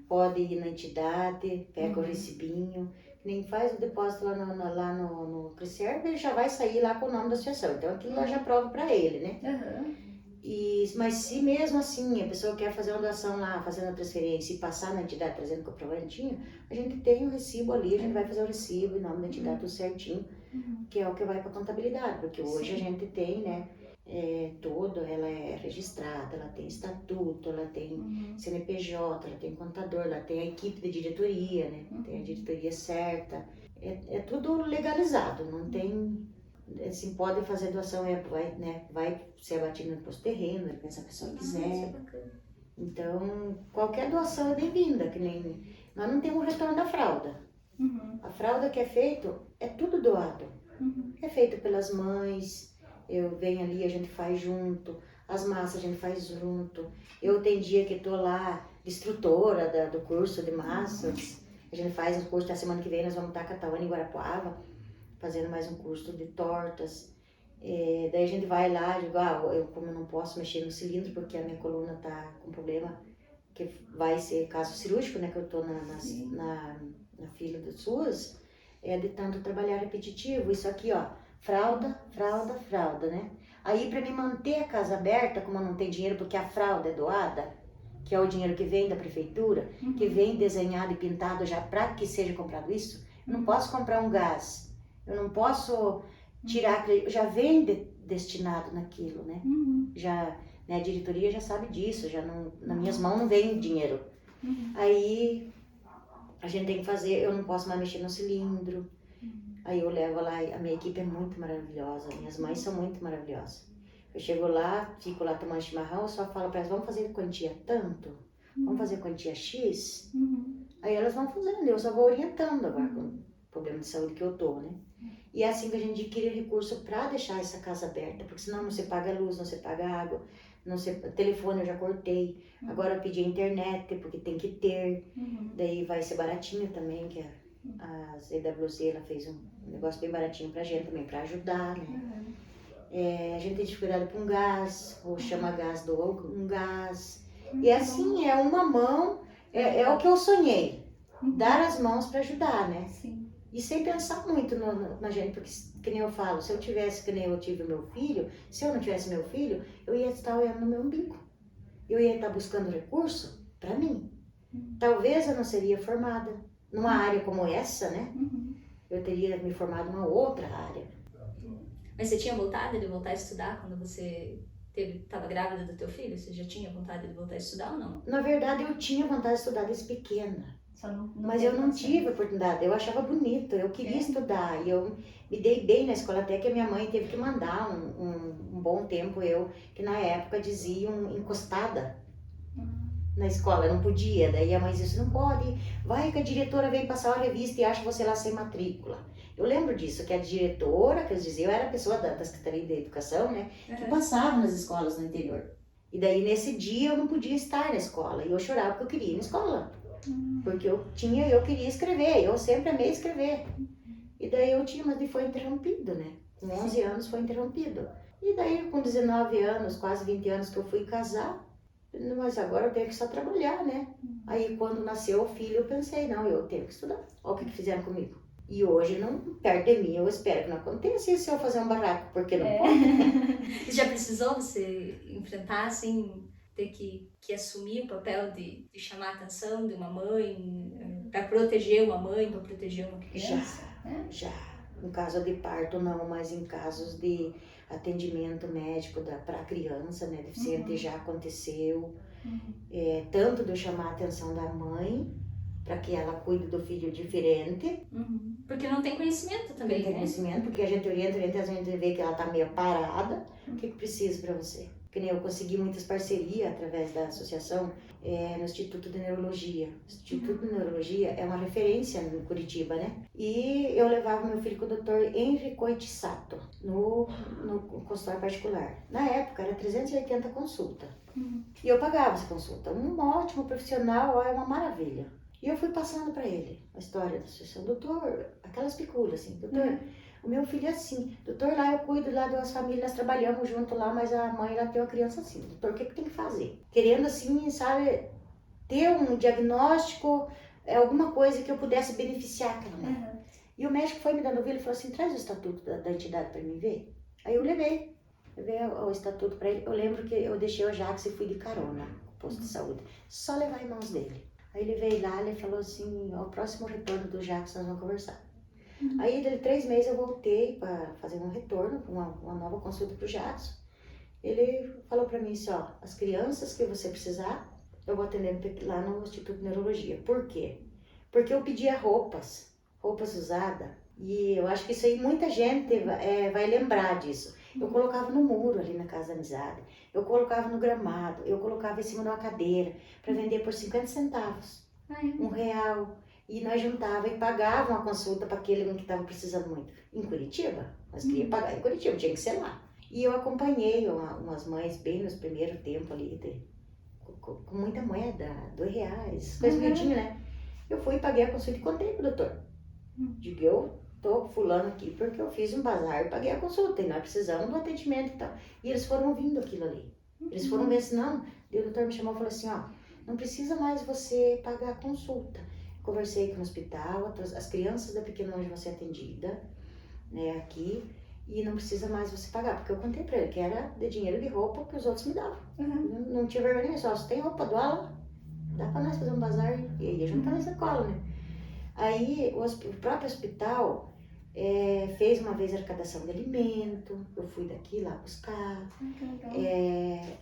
pode ir na entidade, pega o recibinho, nem faz o depósito lá no Crescer, ele já vai sair lá com o nome da associação, então aquilo lá já prova para ele, né? Mas se mesmo assim a pessoa quer fazer uma doação lá, fazendo a transferência e passar na entidade trazendo o comprovantinho, a gente tem um recibo ali, a gente vai fazer o recibo em nome da entidade tudo certinho, que é o que vai para contabilidade, porque hoje a gente tem, né, ela é registrada, ela tem estatuto, ela tem CNPJ, ela tem contador, ela tem a equipe de diretoria, né, tem a diretoria certa, é tudo legalizado, não tem... Assim, pode fazer doação, vai ser abatido no imposto terreno, se a pessoa quiser. Então, qualquer doação é bem-vinda, que nem... Nós não temos retorno da fralda. A fralda que é feito, é tudo doado. É feito pelas mães, eu venho ali, a gente faz junto, as massas a gente faz junto. Eu tenho dia que estou lá, instrutora do curso de massas, a gente faz um curso, da semana que vem nós vamos estar em Cataúna, em Guarapuava, fazendo mais um curso de tortas. Daí a gente vai lá, digo, como eu não posso mexer no cilindro porque a minha coluna tá com problema, que vai ser caso cirúrgico, né, que eu tô na fila das SUAS, de tanto trabalhar repetitivo. Isso aqui, ó, fralda, né? Aí para me manter a casa aberta, como eu não tenho dinheiro porque a fralda é doada, que é o dinheiro que vem da prefeitura, que vem desenhado e pintado já para que seja comprado isso, eu não posso comprar um gás. Eu não posso tirar, já vem destinado naquilo, né? Já, né, a diretoria já sabe disso, já não, nas minhas mãos não vem dinheiro. Aí a gente tem que fazer, eu não posso mais mexer no cilindro. Aí eu levo lá, a minha equipe é muito maravilhosa, minhas mães são muito maravilhosas. Eu chego lá, fico lá tomando chimarrão, eu só falo para elas, vamos fazer quantia tanto? Vamos fazer quantia X? Aí elas vão fazendo, eu só vou orientando agora com o problema de saúde que eu tô, né? E é assim que a gente adquire recurso para deixar essa casa aberta, porque senão não se paga luz, não se paga água, telefone eu já cortei, agora eu pedi a internet, porque tem que ter, daí vai ser baratinho também, que a ZWZ ela fez um negócio bem baratinho pra gente também, para ajudar, né? A gente tem dificuldade com gás, ou chama gás, doa um gás, e assim, é uma mão, é o que eu sonhei, dar as mãos para ajudar, né? Sim. E sem pensar muito na gente, porque, que nem eu falo, se eu tivesse, que nem eu tive o meu filho, se eu não tivesse meu filho, eu ia estar olhando no meu umbigo. Eu ia estar buscando recurso para mim. Talvez eu não seria formada numa área como essa, né? Eu teria me formado numa outra área. Mas você tinha vontade de voltar a estudar quando você estava grávida do teu filho? Você já tinha vontade de voltar a estudar ou não? Na verdade, eu tinha vontade de estudar desde pequena. Mas eu não condição. tive oportunidade, eu achava bonito, eu queria estudar, e eu me dei bem na escola, até que a minha mãe teve que mandar um bom tempo, que na época diziam encostada na escola, não podia, daí a mãe disse, não pode, vai que a diretora vem passar uma revista e acha você lá sem matrícula. Eu lembro disso, que a diretora, que eles diziam, eu era a pessoa da Secretaria de Educação, né, que passava nas escolas no interior. E daí nesse dia eu não podia estar na escola, e eu chorava porque eu queria ir na escola. Porque eu queria escrever, eu sempre amei escrever. E daí mas foi interrompido, né? Com 11 anos foi interrompido. E daí com 19 anos, quase 20 anos que eu fui casar, mas agora eu tenho que só trabalhar, né? Aí quando nasceu o filho eu pensei, não, eu tenho que estudar. Olha o que fizeram comigo. E hoje, não perto de mim, eu espero que não aconteça isso se eu fazer um barraco, porque não pode. Já precisou você enfrentar, assim, ter que assumir o papel de chamar a atenção de uma mãe, para proteger uma mãe, para proteger uma criança? Já. Em caso de parto não, mas em casos de atendimento médico para a criança, né, deficiente, já aconteceu. Tanto de eu chamar a atenção da mãe, para que ela cuide do filho diferente. Porque não tem conhecimento também, não tem conhecimento, porque a gente orienta, a gente vê que ela tá meio parada. O que precisa para você? Que nem eu consegui muitas parcerias através da associação no Instituto de Neurologia. O Instituto de Neurologia é uma referência no Curitiba, né? E eu levava meu filho com o Dr. Henry Koichisato no consultório particular. Na época era 380 consulta. E eu pagava essa consulta. Um ótimo profissional, é uma maravilha. E eu fui passando para ele a história da associação. Doutor, aquelas piculas assim, doutor, O meu filho é assim, doutor, lá eu cuido lá das famílias, nós trabalhamos junto lá, mas a mãe lá tem uma criança assim. Doutor, o que tem que fazer? Querendo assim, sabe, ter um diagnóstico, alguma coisa que eu pudesse beneficiar aquela mãe. E o médico foi me dando ele falou assim, traz o estatuto da entidade para mim ver. Aí eu levei o estatuto para ele. Eu lembro que eu deixei o Jacques e fui de carona no posto de saúde. Só levar em mãos dele. Aí ele veio lá, ele falou assim, ao próximo retorno do Jacques nós vamos conversar. Aí, dele 3 meses, eu voltei para fazer um retorno, uma nova consulta para o Jacques. Ele falou para mim assim, ó, as crianças que você precisar, eu vou atender lá no Instituto de Neurologia. Por quê? Porque eu pedia roupas usadas. E eu acho que isso aí muita gente vai lembrar disso. Eu colocava no muro ali na Casa da Amizade. Eu colocava no gramado. Eu colocava em cima de uma cadeira para vender por 50 centavos. R$1. E nós juntava e pagava uma consulta para aquele que estava precisando muito. Em Curitiba. Nós queríamos pagar em Curitiba, tinha que ser lá. E eu acompanhei umas mães bem nos primeiros tempos ali, com muita moeda, R$2, coisa miudinha, né? Eu fui e paguei a consulta e contei pro doutor. Digo, eu tô fulano aqui porque eu fiz um bazar e paguei a consulta. E nós precisamos do atendimento e tal. E eles foram ouvindo aquilo ali. Eles foram ver assim, não. E o doutor me chamou e falou assim, ó, não precisa mais você pagar a consulta. Conversei com o hospital, as crianças da Pequeno Anjo vão ser atendidas, né, aqui. E não precisa mais você pagar, porque eu contei pra ele que era de dinheiro de roupa que os outros me davam. Não tinha vergonha nenhuma, só se tem roupa, doa lá. Dá pra nós fazer um bazar e aí a gente tá nessa cola, né? Aí o próprio hospital fez uma vez arrecadação de alimento, eu fui daqui lá buscar.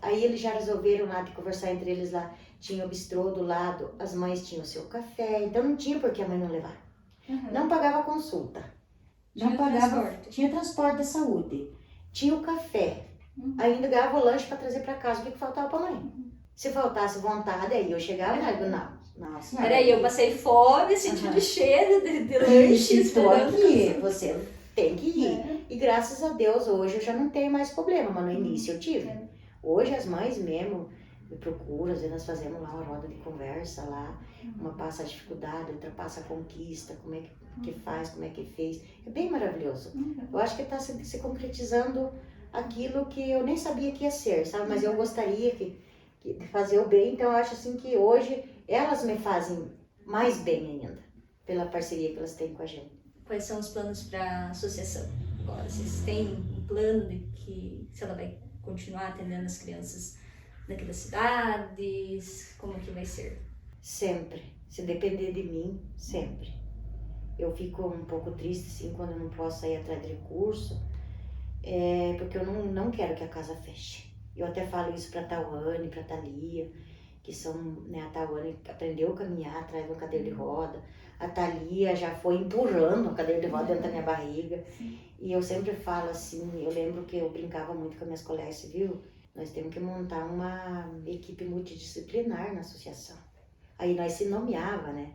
Aí eles já resolveram lá de conversar entre eles lá, tinha o bistrô do lado, as mães tinham o seu café, então não tinha por que a mãe não levar. Não pagava consulta. Não pagava, tinha transporte da saúde, tinha o café, ainda ganhava o lanche para trazer para casa, o que faltava para mãe? Se faltasse vontade, aí eu chegava e digo, não, senhora. Peraí, eu passei fome, sentindo cheiro de lanche. Estou aqui, você tem que ir. E graças a Deus, hoje eu já não tenho mais problema, mas no início eu tive. Hoje as mães mesmo me procuram, às vezes nós fazemos lá uma roda de conversa lá, uma passa a dificuldade, outra passa a conquista, como é que faz, como é que fez. É bem maravilhoso. Eu acho que está se concretizando aquilo que eu nem sabia que ia ser, sabe? Mas eu gostaria de fazer o bem, então eu acho assim que hoje elas me fazem mais bem ainda, pela parceria que elas têm com a gente. Quais são os planos para a associação agora? Vocês têm um plano de que se ela vai continuar atendendo as crianças daqui das cidades? Como que vai ser? Sempre. Se depender de mim, sempre. Eu fico um pouco triste, assim, quando eu não posso sair atrás de recurso, porque eu não quero que a casa feche. Eu até falo isso para a Tawane, para a Thalia, que são, né, a Tawane aprendeu a caminhar atrás de uma cadeira de roda, a Thalia já foi empurrando a cadeira de roda dentro da minha barriga. E eu sempre falo assim, eu lembro que eu brincava muito com as minhas colegas civil, nós temos que montar uma equipe multidisciplinar na associação. Aí nós se nomeava, né?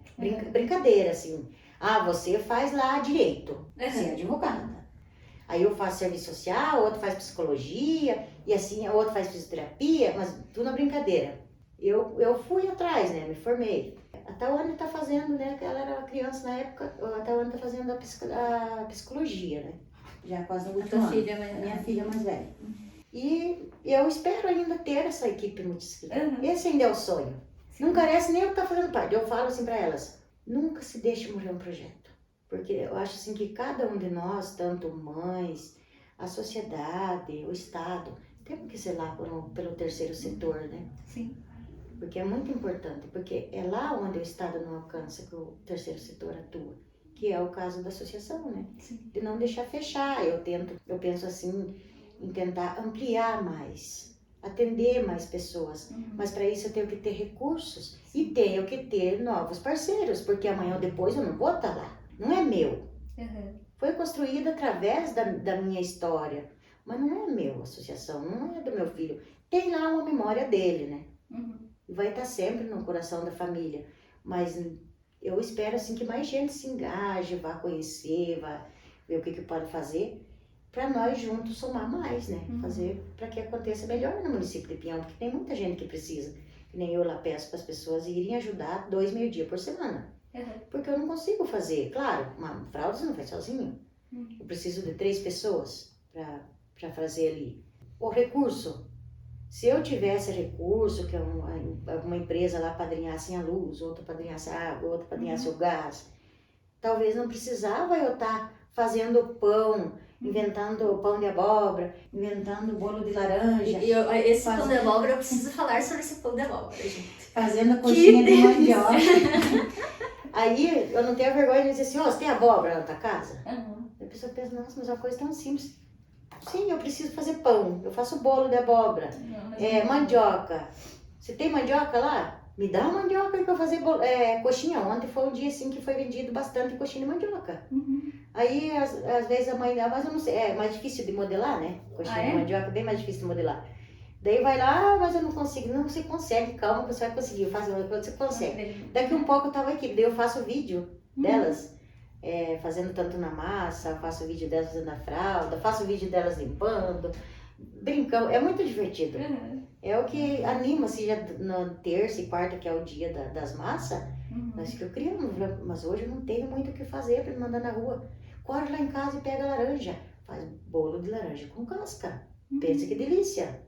Brincadeira, assim. Ah, você faz lá direito, você é advogada. Aí eu faço serviço social, outro faz psicologia, e assim, outro faz fisioterapia, mas tudo na brincadeira. Eu fui atrás, né? Me formei. A Tawane tá fazendo, né? Ela era criança na época, a Tawane tá fazendo a psicologia, né? Já quase no último ano. Minha filha mais velha. E eu espero ainda ter essa equipe multidisciplinar. Esse ainda é o sonho. Não carece nem eu que tá fazendo parte. Eu falo assim para elas, nunca se deixe morrer um projeto. Porque eu acho assim que cada um de nós, tanto mães, a sociedade, o Estado, temos que zelar pelo terceiro setor, né? Sim. Porque é muito importante, porque é lá onde o Estado não alcança que o terceiro setor atua, que é o caso da associação, né? Sim. De não deixar fechar. Eu penso assim, em tentar ampliar mais, atender mais pessoas, mas para isso eu tenho que ter recursos e tenho que ter novos parceiros, porque amanhã ou depois eu não vou estar lá, não é meu. Foi construída através da minha história, mas não é meu a associação, não é do meu filho. Tem lá uma memória dele, né? E vai estar sempre no coração da família, mas eu espero assim que mais gente se engaje, vá conhecer, vá ver o que pode fazer, para nós juntos somar mais, né? Fazer para que aconteça melhor no município de Pinhão, porque tem muita gente que precisa. Que nem eu lá peço para as pessoas irem ajudar 2 meio-dia por semana. Porque eu não consigo fazer. Claro, uma fralda você não faz sozinho. Eu preciso de 3 pessoas para fazer ali. O recurso. Se eu tivesse recurso, que alguma empresa lá padrinhasse a luz, outra padrinhasse a água, outra padrinhasse o gás, talvez não precisava eu estar fazendo pão, inventando pão de abóbora, inventando bolo de laranja. Esse pão de abóbora, eu preciso falar sobre esse pão de abóbora, gente. Fazendo coxinha de mandioca. Aí eu não tenho vergonha de dizer assim, você tem abóbora na tua casa? A pessoa pensa, nossa, mas é uma coisa tão simples. Sim, eu preciso fazer pão, eu faço bolo de abóbora, mandioca. Você tem mandioca lá? Me dá uma mandioca aí pra eu fazer coxinha. Ontem foi um dia assim que foi vendido bastante coxinha de mandioca. Aí às vezes a mãe dá, mas eu não sei, é mais difícil de modelar, né? Coxinha de mandioca é bem mais difícil de modelar. Daí vai lá, mas eu não consigo. Não, você consegue, calma, você vai conseguir. Você consegue. Daqui um pouco eu tava aqui, daí eu faço vídeo delas. Fazendo tanto na massa, faço vídeo delas fazendo a fralda, faço vídeo delas limpando, brincando, é muito divertido. É o que anima, assim, já na terça e quarta, que é o dia das massas, nós que eu criamos, mas hoje eu não tenho muito o que fazer para me mandar na rua. Corre lá em casa e pega laranja, faz bolo de laranja com casca, pensa que delícia.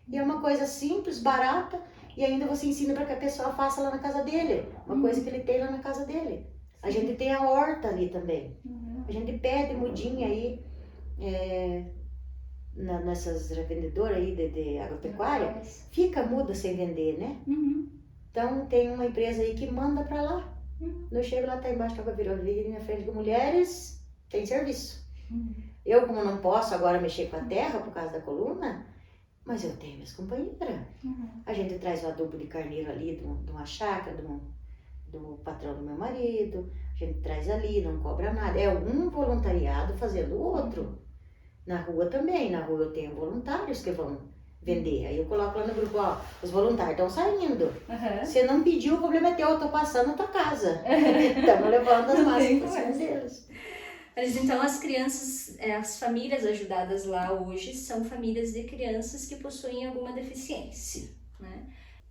E é uma coisa simples, barata, e ainda você ensina para que a pessoa faça lá na casa dele, uma coisa que ele tem lá na casa dele. A gente tem a horta ali também. A gente pede mudinha aí nessas revendedoras aí de agropecuária. Fica muda sem vender, né? Então tem uma empresa aí que manda pra lá. Eu chego lá, tá embaixo, tá com a virolinha na frente de mulheres, tem serviço. Eu, como não posso agora mexer com a terra por causa da coluna, mas eu tenho minhas companheiras. A gente traz o adubo de carneiro ali de uma chácara, do patrão do meu marido, a gente traz ali, não cobra nada. É um voluntariado fazendo o outro. Na rua também, na rua eu tenho voluntários que vão vender. Aí eu coloco lá no grupo, os voluntários estão saindo. Você não pediu, o problema é teu, eu tô passando na tua casa. Estamos levando as massas para cima deles. Mas então as crianças, as famílias ajudadas lá hoje são famílias de crianças que possuem alguma deficiência, né?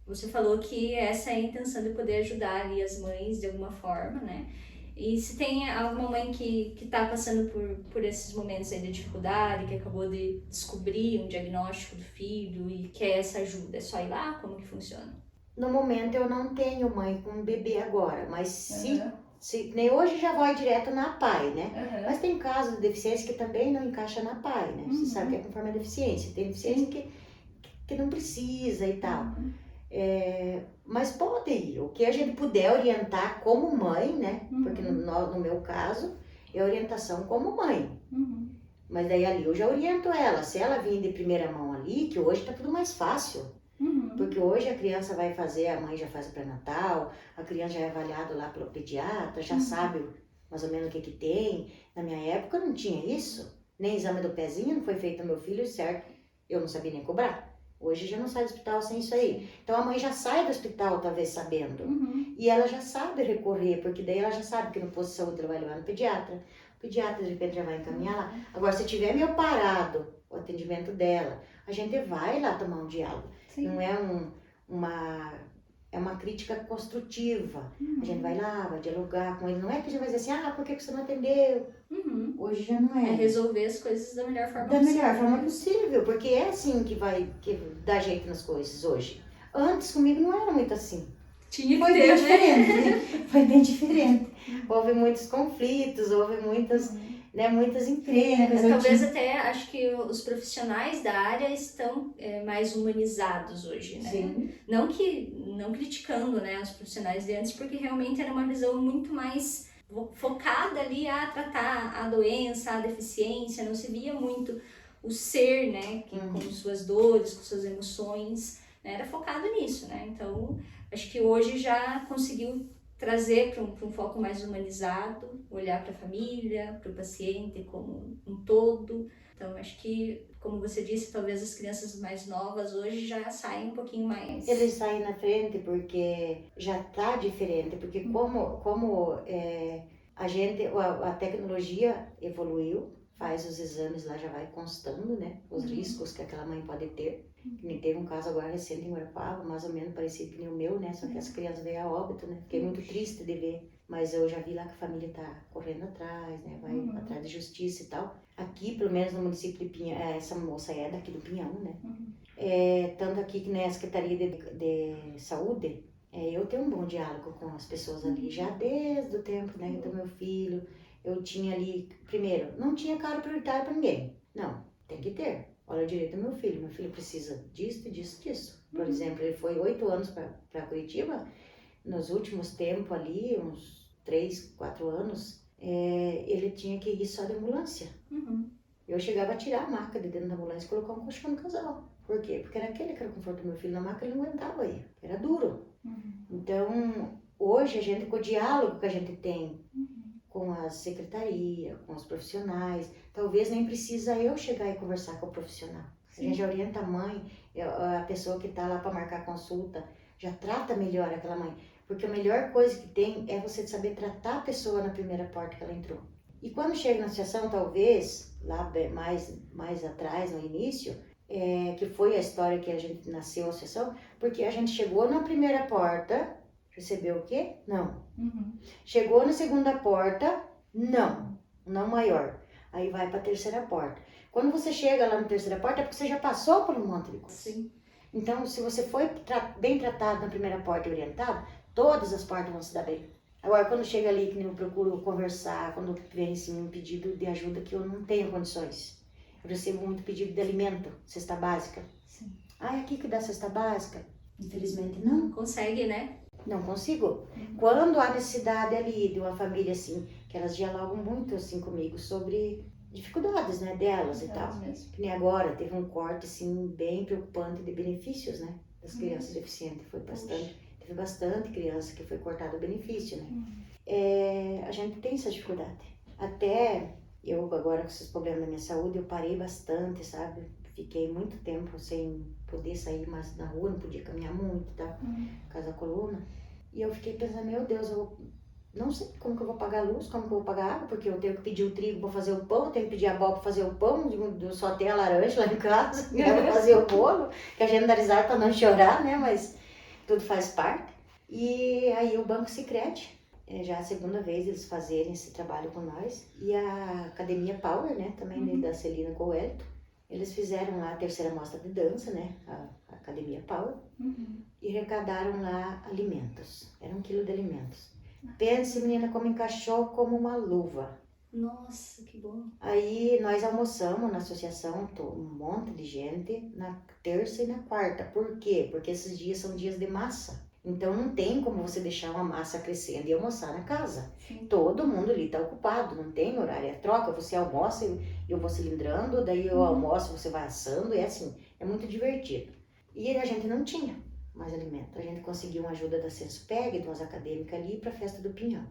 Você falou que essa é a intenção de poder ajudar ali as mães de alguma forma, né? E se tem alguma mãe que está passando por esses momentos aí de dificuldade, que acabou de descobrir um diagnóstico do filho e quer essa ajuda, é só ir lá? Como que funciona? No momento eu não tenho mãe com bebê agora, mas se nem hoje já vai direto na PAI, né? Mas tem casos de deficiência que também não encaixa na PAI, né? Você sabe que é conforme a deficiência. Tem deficiência que não precisa e tal. Mas pode ir, o que a gente puder orientar como mãe, né? Porque no meu caso, é orientação como mãe. Mas daí ali eu já oriento ela, se ela vir de primeira mão ali, que hoje tá tudo mais fácil. Porque hoje a criança vai fazer, a mãe já faz o pré-natal, a criança já é avaliada lá pelo pediatra, já sabe mais ou menos o que tem. Na minha época não tinha isso, nem exame do pezinho não foi feito no meu filho, certo? Eu não sabia nem cobrar. Hoje já não sai do hospital sem isso aí. Então a mãe já sai do hospital talvez sabendo. E ela já sabe recorrer, porque daí ela já sabe que no posto de saúde ela vai levar no pediatra. O pediatra de repente já vai encaminhar lá. Agora se tiver meio parado o atendimento dela, a gente vai lá tomar um diálogo. Não é uma crítica construtiva. A gente vai lá, vai dialogar com ele. Não é que a gente vai dizer assim, por que você não atendeu? Hoje já não é. É resolver as coisas da melhor forma possível. Da melhor forma né? possível, porque é assim que dá jeito nas coisas hoje. Antes comigo não era muito assim. Foi bem diferente, né? Foi bem diferente. Houve muitos conflitos, houve muitas encrencas. Talvez até, acho que os profissionais da área estão mais humanizados hoje, né? Sim. Não criticando, né, os profissionais de antes, porque realmente era uma visão muito mais focada ali a tratar a doença, a deficiência, não se via muito o ser, né, com suas dores, com suas emoções, né, era focado nisso, né? Então, acho que hoje já conseguiu trazer para um foco mais humanizado, olhar para a família, para o paciente como um todo. Então, acho que, como você disse, talvez as crianças mais novas hoje já saem um pouquinho mais... Eles saem na frente porque já está diferente, porque como a tecnologia evoluiu, faz os exames lá, já vai constando, né, os riscos que aquela mãe pode ter. Me teve um caso agora recente em Guarapava, mais ou menos parecido que nem o meu, né, só que as crianças veio a óbito, né, fiquei muito triste de ver. mas eu já vi lá que a família tá correndo atrás, né? Vai atrás de justiça e tal. Aqui, pelo menos no município de Pinhão, essa moça é daqui do Pinhão, né? Tanto aqui que na Secretaria de Saúde, eu tenho um bom diálogo com as pessoas ali, já desde o tempo, né, do meu filho. Eu tinha ali, primeiro, não tinha cara prioritário para ninguém. Não, tem que ter. Olha direito do meu filho precisa disso, disso, disso. Por exemplo, ele foi 8 anos para Curitiba, nos últimos tempos ali, uns 3, 4 anos, ele tinha que ir só de ambulância. Eu chegava a tirar a maca de dentro da ambulância e colocar um colchão no casal. Por quê? Porque era aquele que era o conforto do meu filho na maca, ele não aguentava aí, era duro. Então, hoje a gente, com o diálogo que a gente tem com a secretaria, com os profissionais, talvez nem precisa eu chegar e conversar com o profissional. Sim. A gente já orienta a mãe, a pessoa que está lá para marcar a consulta, já trata melhor aquela mãe. Porque a melhor coisa que tem é você saber tratar a pessoa na primeira porta que ela entrou. E quando chega na associação, talvez, lá mais atrás, no início, que foi a história que a gente nasceu a associação, porque a gente chegou na primeira porta, recebeu o quê? Não. Chegou na segunda porta, não maior. Aí vai para a terceira porta. Quando você chega lá na terceira porta, é porque você já passou por um monte de coisa. Sim. Então, se você foi bem tratado na primeira porta e orientado, todas as portas vão se dar bem. Agora, quando chega ali, que eu procuro conversar, quando vem assim, um pedido de ajuda que eu não tenho condições. Eu recebo muito pedido de alimento, cesta básica. Sim. É aqui que dá cesta básica? Infelizmente, não. Consegue, né? Não consigo. Quando há necessidade ali de uma família assim, que elas dialogam muito assim comigo sobre dificuldades, né, delas e tal. Mesmo. Que nem agora, teve um corte assim bem preocupante de benefícios, né, das crianças deficientes. Foi bastante, teve bastante criança que foi cortado o benefício, né. A gente tem essa dificuldade. Até eu agora com esses problemas na minha saúde, eu parei bastante, sabe? Fiquei muito tempo sem poder sair mais na rua, não podia caminhar muito, tá? Por causa da coluna. E eu fiquei pensando, meu Deus, eu não sei como que eu vou pagar a luz, como que eu vou pagar a água, porque eu tenho que pedir o trigo para fazer o pão, eu tenho que pedir a abóbora para fazer o pão, eu só tenho a laranja lá em casa, para fazer o bolo, que a gente dá risada para não chorar, né? Mas tudo faz parte. E aí o Banco Sicredi, já a segunda vez eles fazerem esse trabalho com nós, e a Academia Power, né, também da Celina Coelho, eles fizeram lá a terceira mostra de dança, né, a Academia Power, e arrecadaram lá alimentos, era 1 quilo de alimentos. Pense, menina, como encaixou como uma luva. Nossa, que bom. Aí nós almoçamos na associação, um monte de gente, na terça e na quarta. Por quê? Porque esses dias são dias de massa. Então não tem como você deixar uma massa crescendo e almoçar na casa. Sim. Todo mundo ali está ocupado, não tem horário, é troca, você almoça e eu vou cilindrando, daí eu almoço, você vai assando, é assim, é muito divertido. E a gente não tinha mais alimento, a gente conseguiu uma ajuda da Senspeg, de umas acadêmicas ali, para a festa do Pinhão.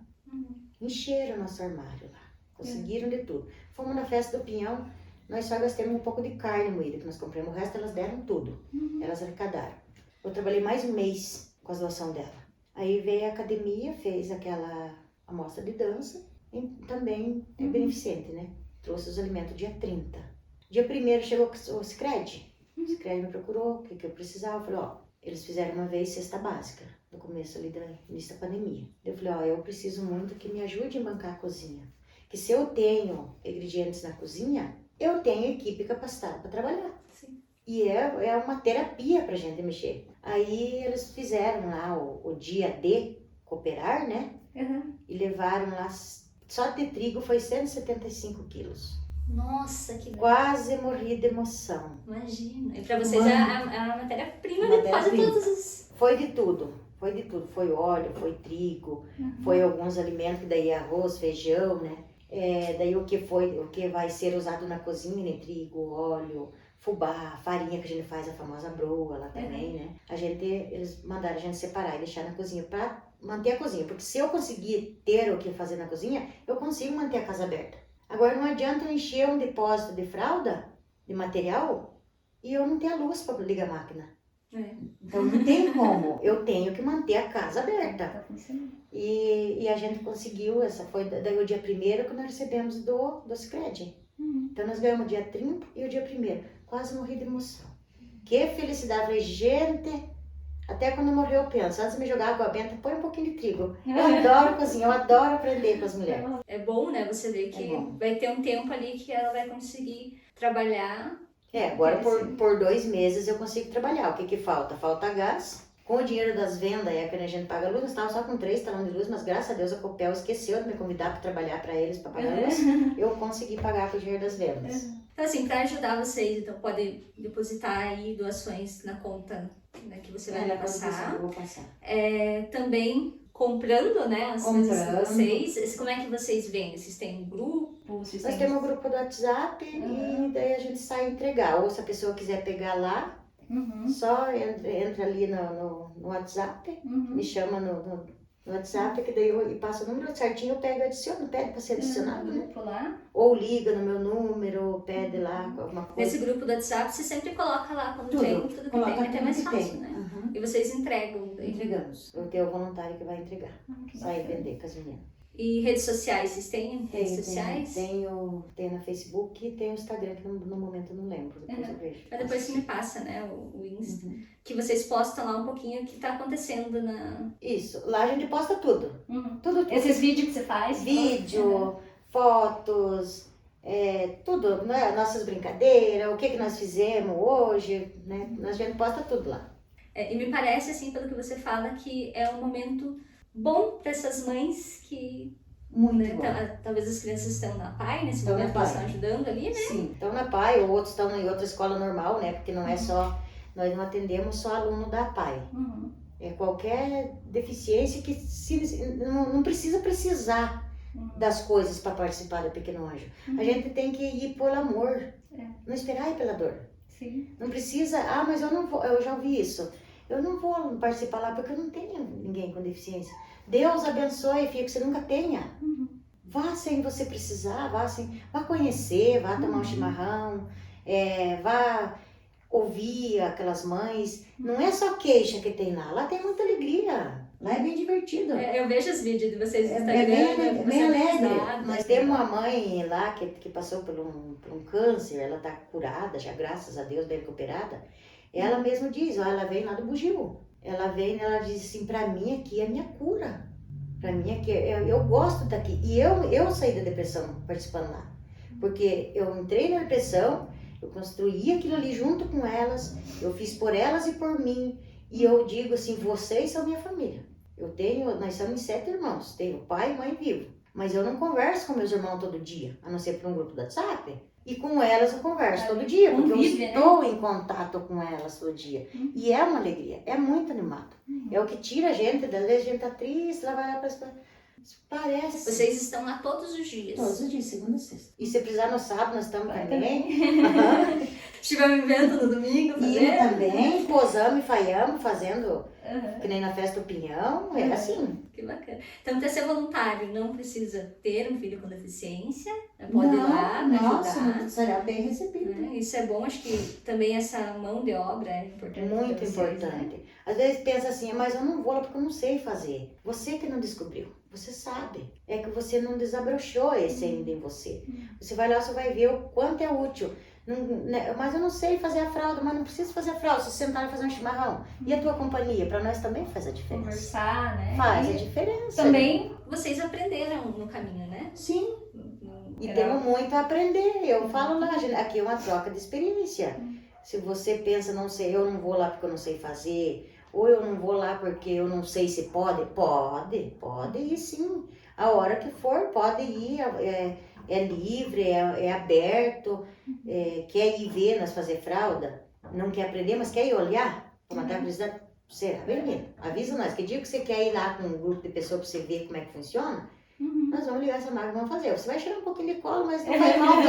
Encheram o nosso armário lá, conseguiram de tudo. Fomos na festa do Pinhão, nós só gastamos um pouco de carne moída que nós compramos, o resto elas deram tudo, elas arrecadaram. Eu trabalhei mais um mês com a doação dela. Aí veio a academia, fez aquela amostra de dança, e também é beneficente, né? Trouxe os alimentos dia 30. Dia 1º chegou o Sicredi. O Sicredi me procurou, o que eu precisava. Eu falei, eles fizeram uma vez cesta básica, no começo ali da início da pandemia. Eu falei, eu preciso muito que me ajude a bancar a cozinha. Que se eu tenho ingredientes na cozinha, eu tenho equipe capacitada para trabalhar. Sim. E é uma terapia pra gente mexer. Aí eles fizeram lá o dia de cooperar, né? E levaram lá, só de trigo foi 175 quilos. Nossa, que Quase morri de emoção. Imagina. E pra vocês é a matéria-prima de quase todos os... Foi de tudo. Foi óleo, foi trigo, foi alguns alimentos, daí arroz, feijão, né? Daí o que vai ser usado na cozinha, né? Trigo, óleo, fubá, farinha que a gente faz, a famosa broa lá também, né? Eles mandaram a gente separar e deixar na cozinha pra manter a cozinha. Porque se eu conseguir ter o que fazer na cozinha, eu consigo manter a casa aberta. Agora não adianta eu encher um depósito de fralda, de material, e eu não ter a luz para ligar a máquina. Então não tem como, eu tenho que manter a casa aberta. E a gente conseguiu, daí o dia 1º que nós recebemos do Sicredi. Então nós ganhamos o dia 30 e o dia 1º. Quase morri de emoção. Que felicidade, falei, gente, Até quando morreu eu penso, antes de me jogar água benta, põe um pouquinho de trigo. Eu adoro cozinhar, eu adoro aprender com as mulheres. É bom, né? Você vê que vai ter um tempo ali que ela vai conseguir trabalhar. Agora por 2 meses eu consigo trabalhar. O que falta? Falta gás. Com o dinheiro das vendas, quando a gente paga a luz, nós estávamos só com 3 talões de luz, mas graças a Deus a Copel esqueceu de me convidar para trabalhar para eles, para pagar a luz. Eu consegui pagar com o dinheiro das vendas. Então, assim, para ajudar vocês, então pode depositar aí doações na conta, né, que você vai me passar. Eu vou passar. Também comprando, né, as coisas de vocês. Como é que vocês vendem? Vocês têm um grupo? Nós temos um grupo do WhatsApp e daí a gente sai entregar. Ou se a pessoa quiser pegar lá, só entra ali no WhatsApp, me chama no WhatsApp, que daí eu passo o número certinho, eu pego e adiciono, pede para ser adicionado, né? Lá. Ou liga no meu número, pede lá alguma coisa. Nesse grupo do WhatsApp, você sempre coloca lá quando tem tudo que tem, até mais fácil, né? E vocês entregam. Entregamos. Eu tenho o voluntário que vai entregar. Sai vender com as meninas. E redes sociais, vocês têm redes sociais? Tenho no Facebook e tenho o Instagram, que no momento eu não lembro, depois eu vejo. Mas depois você me passa, né, o Insta, que vocês postam lá um pouquinho o que tá acontecendo na... Isso, lá a gente posta tudo. Tudo. Esses vídeos que você faz? Vídeo, fotos, tudo, né? Nossas brincadeiras, o que nós fizemos hoje, né? A gente posta tudo lá. E me parece, assim, pelo que você fala, que é um momento bom para essas mães que... Muito bom. Talvez as crianças estão na PAI nesse momento, que estão ajudando ali, né? Sim, estão na PAI, ou outros estão em outra escola normal, né? Porque não é só, nós não atendemos só aluno da PAI. É qualquer deficiência que não precisa precisar das coisas para participar do Pequeno Anjo. A gente tem que ir por amor, não esperar ir pela dor. Sim. Não precisa, mas eu não vou, eu já ouvi isso. Eu não vou participar lá porque eu não tenho ninguém com deficiência. Deus abençoe, filho, que você nunca tenha. Vá sem você precisar, vá conhecer, vá tomar um chimarrão, vá ouvir aquelas mães. Não é só queixa que tem lá tem muita alegria. Lá é bem divertido. Eu vejo os vídeos de vocês no Instagram. É bem alegre. Nós temos uma mãe lá que passou por um câncer, ela está curada já, graças a Deus, bem recuperada. Ela mesma diz, ela vem lá do Bugio. Ela diz assim, pra mim aqui é minha cura. Pra mim aqui, eu gosto daqui. E eu saí da depressão participando lá. Porque eu entrei na depressão, eu construí aquilo ali junto com elas, eu fiz por elas e por mim. E eu digo assim, vocês são minha família. Nós somos 7 irmãos, tenho pai e mãe vivo. Mas eu não converso com meus irmãos todo dia, a não ser por um grupo do WhatsApp. E com elas eu converso todo dia, porque eu estou em contato com elas todo dia. E é uma alegria, é muito animado. É o que tira a gente, às vezes a gente tá triste, ela vai lá para parece. Vocês estão lá todos os dias? Todos os dias, segunda a sexta. E se precisar no sábado, nós estamos também. Estivemos vendo no domingo, fazendo. E também, posamos e faiamos, fazendo, que nem na festa do Pinhão, é assim. Que bacana. Então, para ser voluntário, não precisa ter um filho com deficiência, pode ir lá ajudar. Será bem recebido. Isso é bom, acho que também essa mão de obra é importante. Muito importante. Né? Às vezes pensa assim, mas eu não vou lá porque eu não sei fazer. Você que não descobriu, você sabe. É que você não desabrochou esse ainda em você. Você vai lá, você vai ver o quanto é útil. Mas eu não sei fazer a fralda, mas não preciso fazer a fralda, se sentar e fazer um chimarrão. E a tua companhia, para nós também faz a diferença. Conversar, né? Faz a diferença. Também vocês aprenderam no caminho, né? Sim. E temos muito a aprender. Eu falo lá, aqui é uma troca de experiência. Se você pensa, não sei, eu não vou lá porque eu não sei fazer, ou eu não vou lá porque eu não sei se pode ir sim. A hora que for, pode ir. É livre, é aberto, quer ir ver nós fazer fralda, não quer aprender, mas quer ir olhar, para matar a curiosidade, será? Bem-vindo, avisa nós, que dia que você quer ir lá com um grupo de pessoas para você ver como é que funciona, nós vamos ligar essa máquina e vamos fazer. Você vai cheirar um pouquinho de colo, mas não faz mal,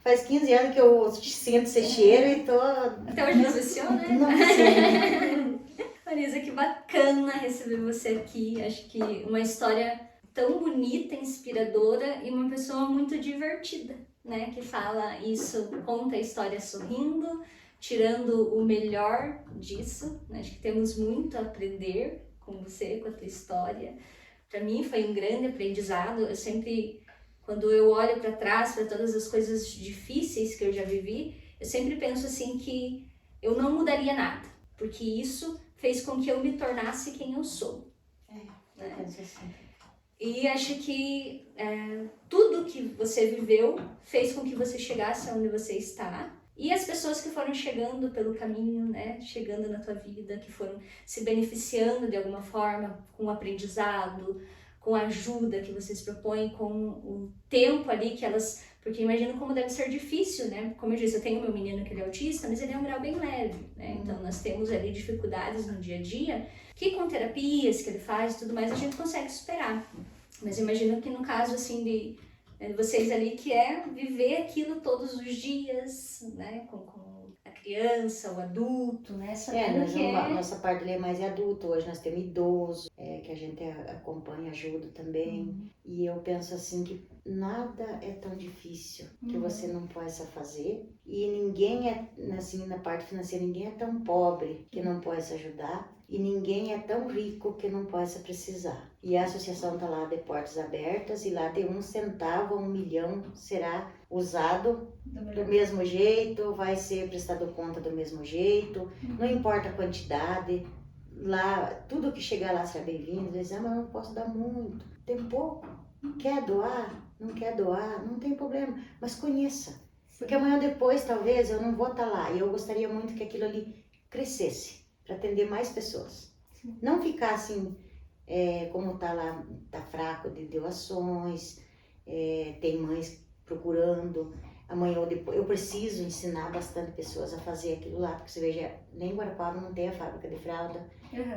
faz 15 anos que eu sinto esse cheiro e tô... Até hoje não viciou, né? Não viciou. Marisa, que bacana receber você aqui, acho que uma história tão bonita, inspiradora e uma pessoa muito divertida, né? Que fala isso, conta a história sorrindo, tirando o melhor disso, né? Acho que temos muito a aprender com você, com a tua história. Para mim foi um grande aprendizado. Eu sempre, quando eu olho para trás, para todas as coisas difíceis que eu já vivi, eu sempre penso assim que eu não mudaria nada, porque isso fez com que eu me tornasse quem eu sou. Eu penso assim. E acho que tudo que você viveu fez com que você chegasse onde você está. E as pessoas que foram chegando pelo caminho, né, chegando na tua vida, que foram se beneficiando de alguma forma com o aprendizado, com a ajuda que vocês propõem, com o tempo ali que elas... Porque imagino como deve ser difícil, né? Como eu disse, eu tenho meu menino que ele é autista, mas ele é um grau bem leve, né? Então nós temos ali dificuldades no dia a dia, que com terapias que ele faz e tudo mais, a gente consegue superar. Mas eu imagino que no caso, assim, de vocês ali, que é viver aquilo todos os dias, né? Com a criança, o adulto, né? Sabendo que nossa parte ali é mais adulto. Hoje nós temos idoso, que a gente acompanha, ajuda também. E eu penso assim que nada é tão difícil que você não possa fazer. E ninguém é, assim, na parte financeira, ninguém é tão pobre que não possa ajudar. E ninguém é tão rico que não possa precisar. E a associação está lá de portas abertas, e lá de 1 centavo a 1 milhão será usado do mesmo jeito, vai ser prestado conta do mesmo jeito, não importa a quantidade. Lá, tudo que chegar lá será bem-vindo. Eles dizem, mas eu não posso dar muito, tem pouco. Quer doar? Não quer doar? Não tem problema, mas conheça. Porque amanhã ou depois, talvez, eu não vou estar lá. E eu gostaria muito que aquilo ali crescesse, para atender mais pessoas. Sim. Não ficar assim, como tá lá, tá fraco de doações, tem mães procurando. Amanhã ou depois, eu preciso ensinar bastante pessoas a fazer aquilo lá, porque você veja, nem em Guarapuava não tem a fábrica de fralda,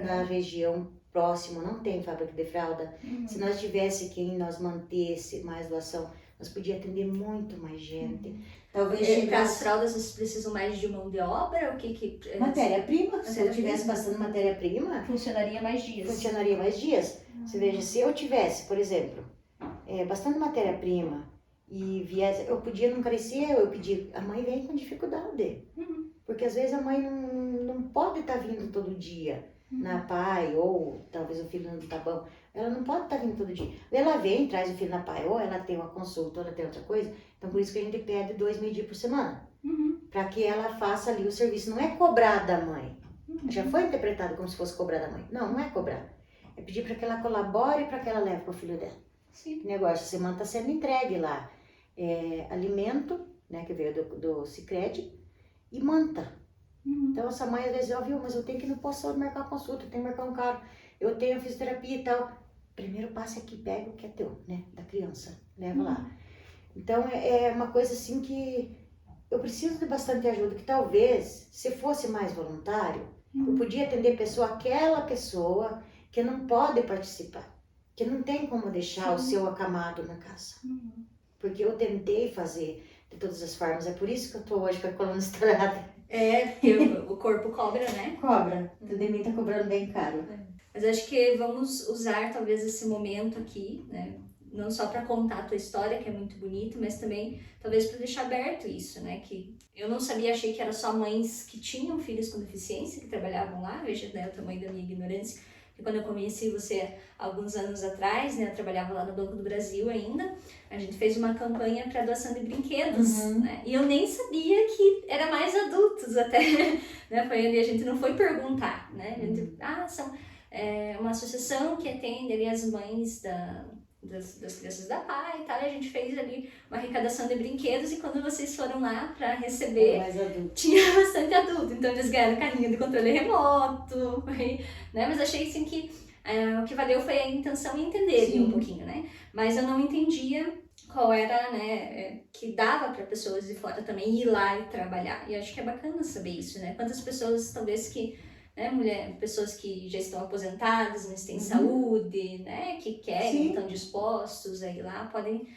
na região próxima não tem fábrica de fralda. Se nós tivesse quem nós mantesse mais doação, nós podíamos atender muito mais gente. Talvez para as fraldas vocês precisam mais de mão de obra? O que matéria-prima. Se eu tivesse bastante matéria-prima, funcionaria mais dias. Você veja, se eu tivesse, por exemplo, bastante matéria-prima e viesse, eu podia não carecer, eu pedir, a mãe vem com dificuldade. Porque às vezes a mãe não pode estar vindo todo dia na PAI, ou talvez o filho não está bom. Ela não pode estar vindo todo dia. Ela vem, traz o filho na PAI, ou ela tem uma consulta, ou ela tem outra coisa. Então por isso que a gente pede 2 meio-dia por semana. Para que ela faça ali o serviço. Não é cobrar da mãe. Já foi interpretado como se fosse cobrar da mãe. Não, não é cobrar. É pedir para que ela colabore, para que ela leve para o filho dela. Sim. O negócio, a semana está sendo entregue lá. Alimento, né, que veio do Sicredi, e manta. Então essa mãe às vezes, viu, mas eu tenho que ir no posto marcar consulta, eu tenho que marcar um carro, eu tenho fisioterapia e tal. Primeiro passo é que pega o que é teu, né, da criança, leva lá. Então é uma coisa assim que eu preciso de bastante ajuda, que talvez, se fosse mais voluntário, eu podia atender aquela pessoa que não pode participar, que não tem como deixar o seu acamado na casa. Porque eu tentei fazer de todas as formas, é por isso que eu tô hoje com a coluna estourada. Porque o corpo cobra, né? Cobra. O de mim tá cobrando bem caro. Mas acho que vamos usar talvez esse momento aqui, né? Não só para contar a tua história, que é muito bonito, mas também talvez para deixar aberto isso, né? Que eu não sabia, achei que era só mães que tinham filhos com deficiência que trabalhavam lá. Veja, né, o tamanho da minha ignorância. Que quando eu conheci você alguns anos atrás, né? Eu trabalhava lá no Banco do Brasil ainda. A gente fez uma campanha para doação de brinquedos, né? E eu nem sabia que era mais adultos até, né? Foi ali, a gente não foi perguntar, né? A gente, são uma associação que atende ali as mães das crianças da PAI e tal, e a gente fez ali uma arrecadação de brinquedos, e quando vocês foram lá para receber, tinha bastante adulto, então eles ganharam carrinho de controle remoto, né? Mas achei assim que o que valeu foi a intenção e entender um pouquinho, né? Mas eu não entendia qual era, né, que dava para pessoas de fora também ir lá e trabalhar, e acho que é bacana saber isso, né? Quantas pessoas talvez que pessoas que já estão aposentadas, mas têm saúde, né, que querem, estão dispostos a ir lá, podem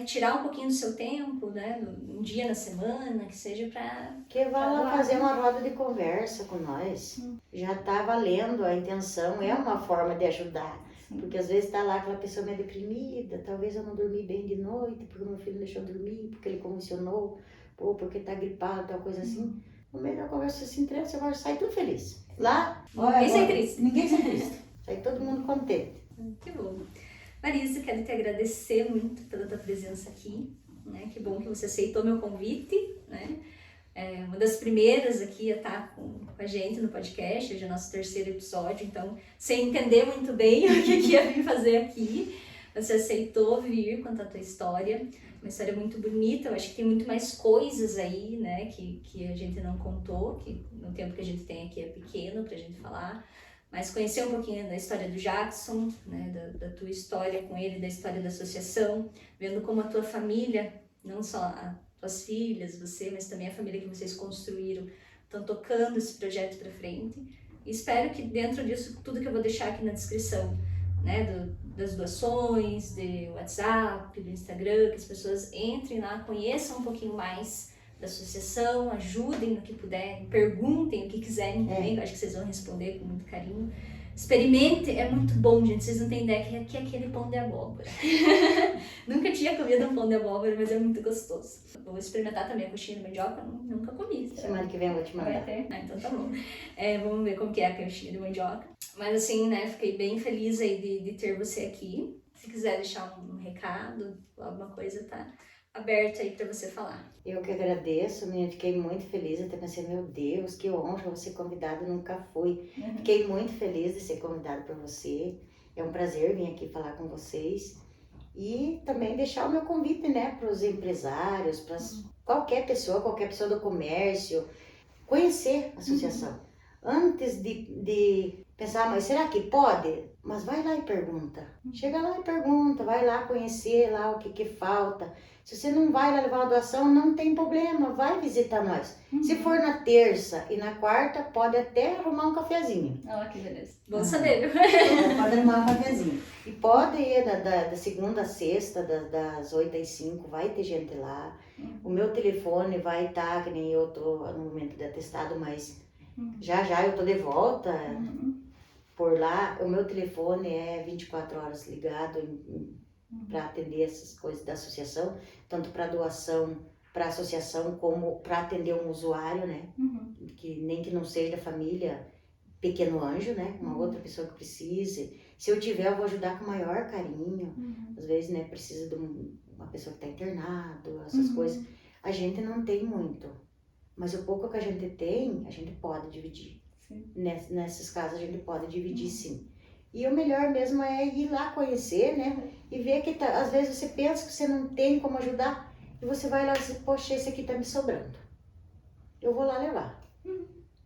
tirar um pouquinho do seu tempo, né, um dia na semana, que seja para... Que vá lá fazer uma roda de conversa com nós. Já tá valendo, a intenção é uma forma de ajudar. Porque às vezes tá lá aquela pessoa meio deprimida, talvez eu não dormi bem de noite, porque meu filho deixou dormir, porque ele convulsionou, ou porque tá gripado, tal coisa assim. No meio da conversa se entrega, você vai sair tudo feliz. Lá, ninguém sai triste. Ninguém sai triste. Sai todo mundo contente. Que bom. Marisa, quero te agradecer muito pela tua presença aqui, né? Que bom que você aceitou meu convite, né? uma das primeiras aqui a estar com a gente no podcast, hoje é o nosso 3º episódio, então, sem entender muito bem o que ia vir fazer aqui, você aceitou vir contar a tua história, uma história muito bonita. Eu acho que tem muito mais coisas aí, né, que a gente não contou, que no tempo que a gente tem aqui é pequeno pra gente falar, mas conhecer um pouquinho da história do Jackson, né, da tua história com ele, da história da associação, vendo como a tua família, não só as tuas filhas, você, mas também a família que vocês construíram, estão tocando esse projeto para frente. E espero que dentro disso, tudo que eu vou deixar aqui na descrição, né, das doações, do WhatsApp, do Instagram, que as pessoas entrem lá, conheçam um pouquinho mais da associação, ajudem no que puderem, perguntem o que quiserem também, eu acho que vocês vão responder com muito carinho. Experimente, é muito bom, gente, vocês não têm ideia que é aquele pão de abóbora. Nunca tinha comido um pão de abóbora, mas é muito gostoso. Vou experimentar também a coxinha de mandioca, nunca comi. Semana que vem eu vou te mandar. Vai ter? Ah, então tá bom. Vamos ver como que é a coxinha de mandioca. Mas assim, né, fiquei bem feliz aí de ter você aqui. Se quiser deixar um recado, alguma coisa, tá aberto aí pra você falar. Eu que agradeço, menina, fiquei muito feliz, até pensei, meu Deus, que honra você convidado, nunca fui. Fiquei muito feliz de ser convidado por você, é um prazer vir aqui falar com vocês e também deixar o meu convite, né, para os empresários, para qualquer pessoa do comércio, conhecer a associação. Antes de pensar, mas será que pode? Mas vai lá e pergunta. Chega lá e pergunta, vai lá conhecer lá o que falta. Se você não vai lá levar uma doação, não tem problema, vai visitar nós. Se for na terça e na quarta, pode até arrumar um cafezinho. Olha que beleza. Bom saber, viu? Pode arrumar um cafezinho. E pode ir da segunda a sexta, das 8 às 5, vai ter gente lá. O meu telefone vai estar, que nem eu tô no momento de atestado, mas já eu tô de volta. Por lá, o meu telefone é 24 horas ligado para atender essas coisas da associação, tanto para doação, para associação, como para atender um usuário, né? Que nem que não seja da família, pequeno anjo, né? Uma outra pessoa que precise. Se eu tiver, eu vou ajudar com o maior carinho. Às vezes, né, precisa de uma pessoa que está internado, essas coisas. A gente não tem muito, mas o pouco que a gente tem, a gente pode dividir. Nesses casos, a gente pode dividir, sim. E o melhor mesmo é ir lá conhecer, né? E ver que às vezes você pensa que você não tem como ajudar e você vai lá e diz, poxa, esse aqui tá me sobrando. Eu vou lá levar.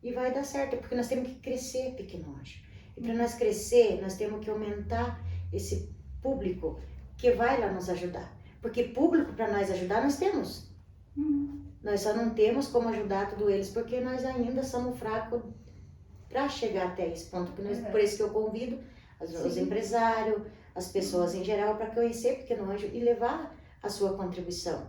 E vai dar certo, porque nós temos que crescer, pequeno anjo. E para nós crescer, nós temos que aumentar esse público que vai lá nos ajudar. Porque público para nós ajudar, nós temos. Nós só não temos como ajudar todos eles, porque nós ainda somos fracos para chegar até esse ponto. Por isso que eu convido os empresários, as pessoas em geral, para conhecer Pequeno Anjo e levar a sua contribuição.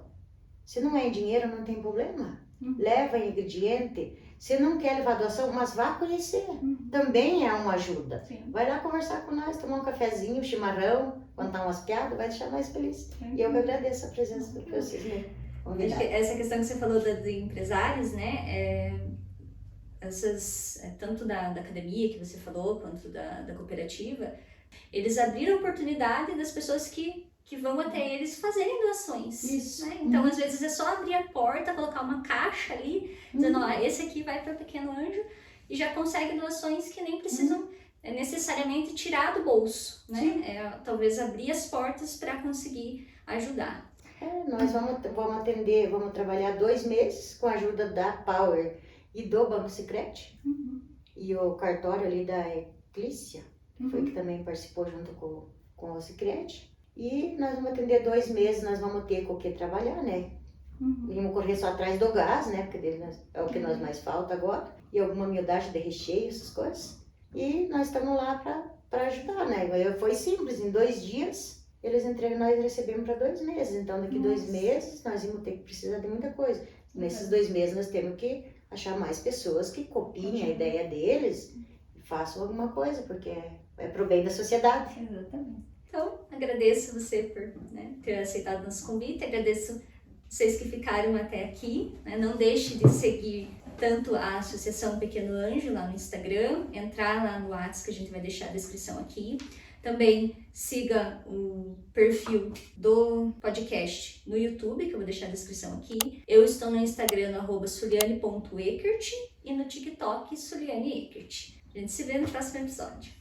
Se não é em dinheiro, não tem problema. Leva ingrediente. Se não quer levar doação, mas vá conhecer. Também é uma ajuda. Vai lá conversar com nós, tomar um cafezinho, um chimarrão, contar umas piadas, vai deixar nós felizes. E eu que agradeço a presença de vocês, né? Essa questão que você falou de empresários, né? Tanto da academia que você falou, quanto da cooperativa, eles abriram a oportunidade das pessoas que vão até eles fazerem doações. Isso. Né? Então, às vezes, é só abrir a porta, colocar uma caixa ali, dizendo, esse aqui vai para o Pequeno Anjo, e já consegue doações que nem precisam necessariamente tirar do bolso, né? Talvez abrir as portas para conseguir ajudar. Nós vamos atender, vamos trabalhar 2 meses com a ajuda da Power e do Banco Sicredi, e o cartório ali da Eclícia, que foi que também participou junto com o Sicredi. E nós vamos atender 2 meses, nós vamos ter com o que trabalhar, né? Vamos correr só atrás do gás, né? Porque é o que nós mais falta agora. E alguma miudagem de recheio, essas coisas. E nós estamos lá para ajudar, né? Foi simples, em 2 dias eles entregam, nós recebemos para 2 meses. Então daqui 2 meses nós vamos ter que precisar de muita coisa. Nesses 2 meses nós temos que achar mais pessoas que copiem a ideia deles e façam alguma coisa, porque é pro bem da sociedade. Exatamente. Então, agradeço você por ter aceitado nosso convite, agradeço vocês que ficaram até aqui. Não deixe de seguir tanto a Associação Pequeno Anjo lá no Instagram, entrar lá no WhatsApp que a gente vai deixar a descrição aqui. Também siga o perfil do podcast no YouTube, que eu vou deixar a descrição aqui. Eu estou no Instagram, no @suliane.eckert e no TikTok, Suliane Eckert. A gente se vê no próximo episódio.